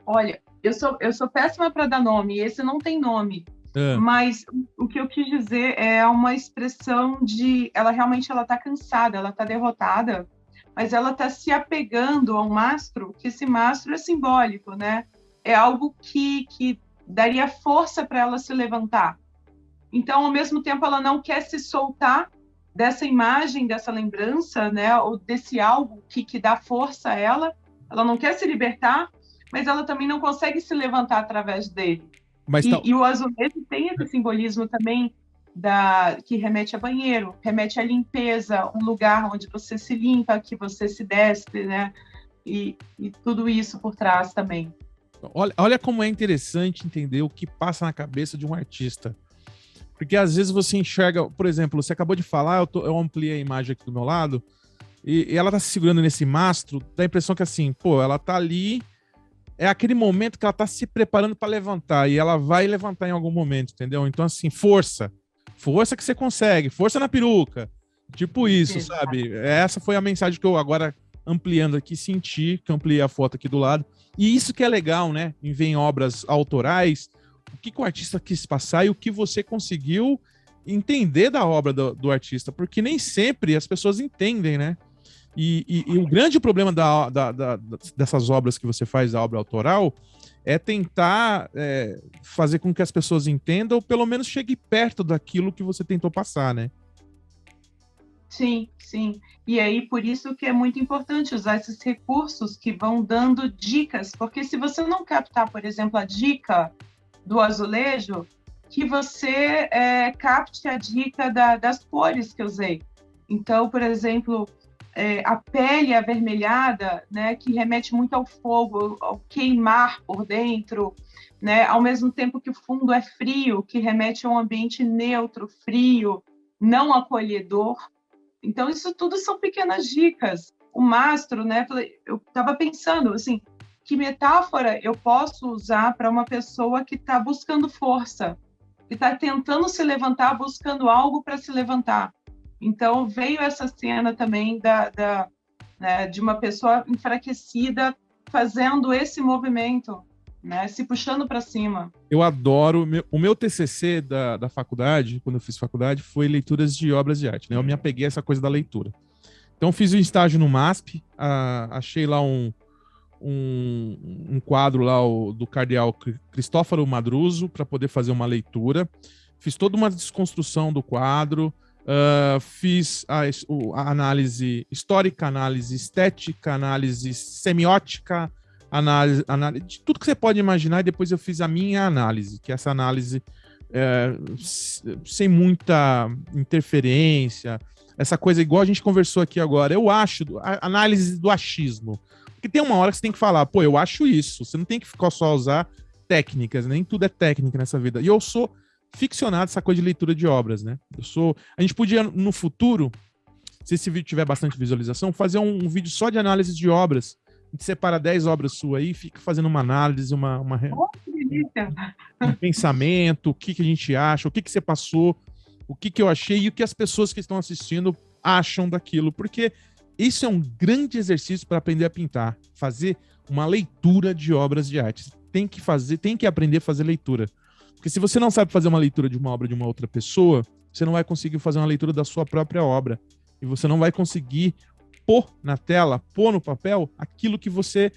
Olha, eu sou péssima para dar nome, e esse não tem nome. Ah, Mas o que eu quis dizer é uma expressão de ela está cansada, ela está derrotada, mas ela está se apegando a um mastro, que esse mastro é simbólico, né? É algo que daria força para ela se levantar. Então, ao mesmo tempo, ela não quer se soltar dessa imagem, dessa lembrança, né? Ou desse algo que dá força a ela. Ela não quer se libertar, mas ela também não consegue se levantar através dele. mas tá. E o azulejo tem esse simbolismo também que remete a banheiro, remete à limpeza, um lugar onde você se limpa, que você se despe, né? E tudo isso por trás também. Olha como é interessante entender o que passa na cabeça de um artista. Porque às vezes você enxerga, por exemplo, você acabou de falar, eu ampliei a imagem aqui do meu lado, e ela tá se segurando nesse mastro, dá a impressão que assim, pô, ela tá ali, é aquele momento que ela tá se preparando para levantar, e ela vai levantar em algum momento, entendeu? Então, assim, força. Força que você consegue, força na peruca. Tipo isso, sabe? Essa foi a mensagem que eu agora, ampliando aqui, senti, que eu ampliei a foto aqui do lado. E isso que é legal, né? Em ver em obras autorais, o que, que o artista quis passar e o que você conseguiu entender da obra do artista, porque nem sempre as pessoas entendem, né? E o grande problema dessas obras que você faz, a obra autoral, é tentar fazer com que as pessoas entendam, ou pelo menos chegue perto daquilo que você tentou passar, né? Sim, sim. E aí, por isso que é muito importante usar esses recursos que vão dando dicas, porque se você não captar, por exemplo, a dica do azulejo, que você capte a dica das cores que eu usei. Então, por exemplo, a pele avermelhada, né, que remete muito ao fogo, ao queimar por dentro, né, ao mesmo tempo que o fundo é frio, que remete a um ambiente neutro, frio, não acolhedor. Então, isso tudo são pequenas dicas. O mastro, né? Eu estava pensando, assim, que metáfora eu posso usar para uma pessoa que está buscando força, que está tentando se levantar, buscando algo para se levantar. Então, veio essa cena também né, de uma pessoa enfraquecida fazendo esse movimento, né, se puxando para cima. Eu adoro. O meu TCC da faculdade, quando eu fiz faculdade, foi leituras de obras de arte, né? Eu me apeguei a essa coisa da leitura. Então, fiz um estágio no MASP, achei lá um quadro lá do cardeal Cristóforo Madruzo para poder fazer uma leitura. Fiz toda uma desconstrução do quadro, fiz a análise histórica, análise estética, análise semiótica, análise de tudo que você pode imaginar, e depois eu fiz a minha análise, que é essa análise sem muita interferência, essa coisa igual a gente conversou aqui agora. Eu acho, a análise do achismo. Porque tem uma hora que você tem que falar, pô, eu acho isso. Você não tem que ficar só usar técnicas, nem tudo é técnica nessa vida. E eu sou ficcionado essa coisa de leitura de obras, né? A gente podia, no futuro, se esse vídeo tiver bastante visualização, fazer um vídeo só de análise de obras. A gente separa 10 obras suas aí e fica fazendo uma análise, Oh, que delícia! um pensamento, o que, que a gente acha, o que, que você passou, o que, que eu achei e o que as pessoas que estão assistindo acham daquilo. Porque isso é um grande exercício para aprender a pintar. Fazer uma leitura de obras de arte. Tem que aprender a fazer leitura. Porque se você não sabe fazer uma leitura de uma obra de uma outra pessoa, você não vai conseguir fazer uma leitura da sua própria obra. E você não vai conseguir pôr na tela, pôr no papel, aquilo que você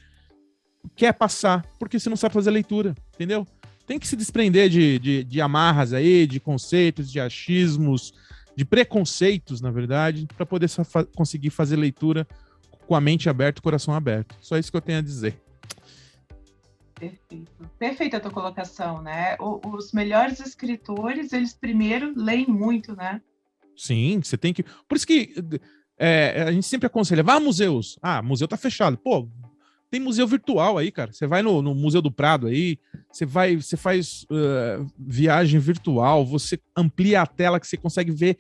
quer passar, porque você não sabe fazer leitura, entendeu? Tem que se desprender de amarras aí, de conceitos, de achismos, de preconceitos, na verdade, para poder conseguir fazer leitura com a mente aberta e o coração aberto. Só isso que eu tenho a dizer. Perfeito. Perfeita a tua colocação, né? Os melhores escritores, eles primeiro leem muito, né? Sim, você tem que... Por isso que a gente sempre aconselha, vá a museus. Ah, museu tá fechado. Pô, Tem museu virtual aí, cara. Você vai no Museu do Prado aí, você faz viagem virtual, você amplia a tela que você consegue ver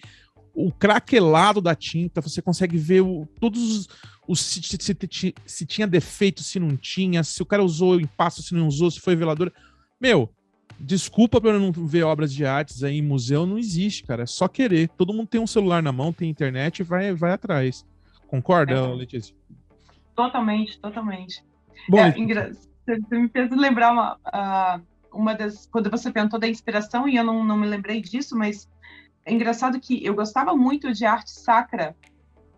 o craquelado da tinta, você consegue ver todos se tinha defeito, se não tinha, se o cara usou empasto, se não usou, se foi veladora. Meu, desculpa por eu não ver obras de artes aí em museu, não existe, cara. É só querer. Todo mundo tem um celular na mão, tem internet e vai atrás. Concorda, Letícia? Totalmente, totalmente. Bom, você me fez lembrar uma das... Quando você perguntou da inspiração, e eu não me lembrei disso, mas é engraçado que eu gostava muito de arte sacra,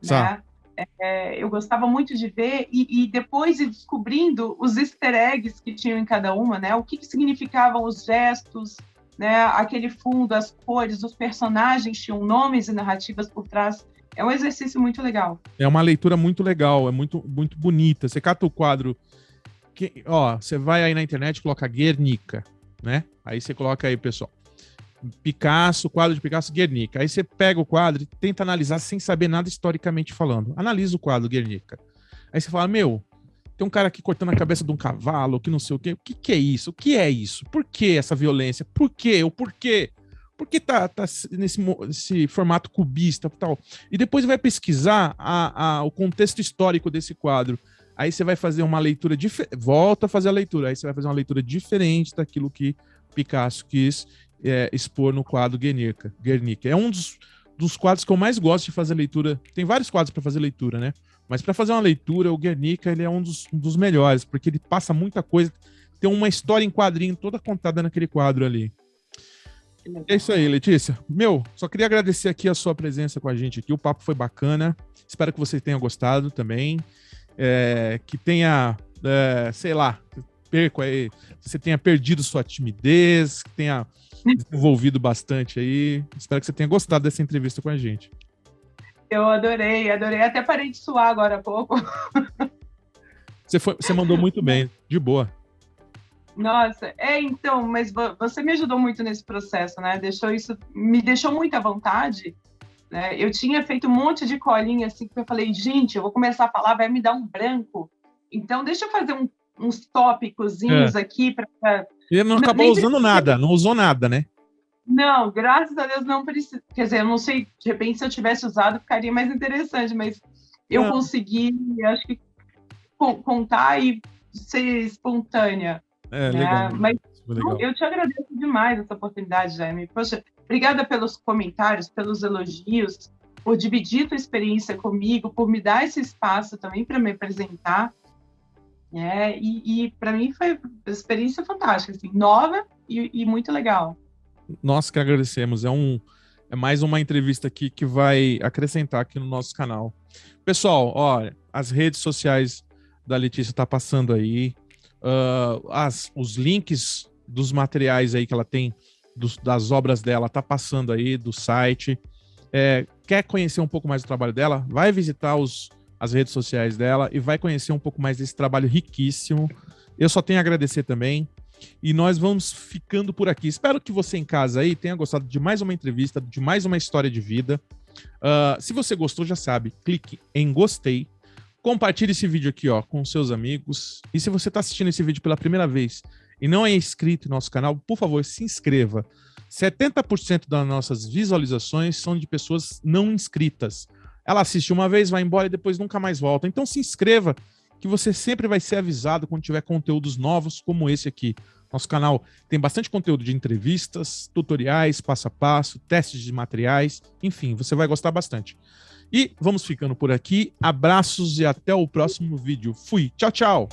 né? Eu gostava muito de ver e depois ir descobrindo os easter eggs que tinham em cada uma, né? O que significavam os gestos, né? Aquele fundo, as cores, os personagens tinham nomes e narrativas por trás. É um exercício muito legal. É uma leitura muito legal, é muito, muito bonita. Você cata o quadro, você vai aí na internet e coloca Guernica, né? Aí você coloca aí, pessoal, Picasso, quadro de Picasso, Guernica. Aí você pega o quadro e tenta analisar sem saber nada historicamente falando. Analisa o quadro, Guernica. Aí você fala, tem um cara aqui cortando a cabeça de um cavalo, que não sei o quê. O que é isso? O que é isso? Por que essa violência? Por quê? O porquê? Por que tá nesse formato cubista e tal? E depois vai pesquisar o contexto histórico desse quadro. Aí você vai fazer uma leitura diferente. Volta a fazer a leitura. Aí você vai fazer uma leitura diferente daquilo que Picasso quis expor no quadro Guernica. É um dos quadros que eu mais gosto de fazer leitura. Tem vários quadros para fazer leitura, né? Mas para fazer uma leitura, o Guernica ele é um dos melhores, porque ele passa muita coisa. Tem uma história em quadrinho toda contada naquele quadro ali. É isso aí, Letícia. Só queria agradecer aqui a sua presença com a gente aqui. O papo foi bacana. Espero que você tenha gostado também. Que tenha, sei lá, você tenha perdido sua timidez, que tenha desenvolvido bastante aí. Espero que você tenha gostado dessa entrevista com a gente. Eu adorei. Até parei de suar agora há pouco. Você mandou muito bem, de boa. Nossa, então, mas você me ajudou muito nesse processo, né? Me deixou muito à vontade, né? Eu tinha feito um monte de colinha assim, que eu falei, gente, eu vou começar a falar, vai me dar um branco. Então, deixa eu fazer uns tópicozinhos aqui para. Ele não acabou usando nada, não usou nada, né? Não, graças a Deus não precisa. Quer dizer, eu não sei, de repente, se eu tivesse usado, ficaria mais interessante, mas eu consegui, acho que, contar e ser espontânea. Legal. Mas eu te agradeço demais essa oportunidade, Jaime. Poxa, obrigada pelos comentários, pelos elogios, por dividir tua experiência comigo, por me dar esse espaço também para me apresentar. E para mim foi uma experiência fantástica, assim, nova e muito legal. Nós que agradecemos. É mais uma entrevista aqui que vai acrescentar aqui no nosso canal. Pessoal, olha, as redes sociais da Letícia tá passando aí. Os links dos materiais aí que ela tem, das obras dela, tá passando aí do site. Quer conhecer um pouco mais do trabalho dela? Vai visitar as redes sociais dela e vai conhecer um pouco mais desse trabalho riquíssimo. Eu só tenho a agradecer também. E nós vamos ficando por aqui. Espero que você em casa aí tenha gostado de mais uma entrevista, de mais uma história de vida. Se você gostou, já sabe, clique em gostei. Compartilhe esse vídeo aqui com seus amigos. E se você está assistindo esse vídeo pela primeira vez e não é inscrito no nosso canal, por favor, se inscreva. 70% das nossas visualizações são de pessoas não inscritas. Ela assiste uma vez, vai embora e depois nunca mais volta. Então se inscreva, que você sempre vai ser avisado quando tiver conteúdos novos como esse aqui. Nosso canal tem bastante conteúdo de entrevistas, tutoriais, passo a passo, testes de materiais, enfim, você vai gostar bastante. E vamos ficando por aqui. Abraços e até o próximo vídeo. Fui. Tchau, tchau.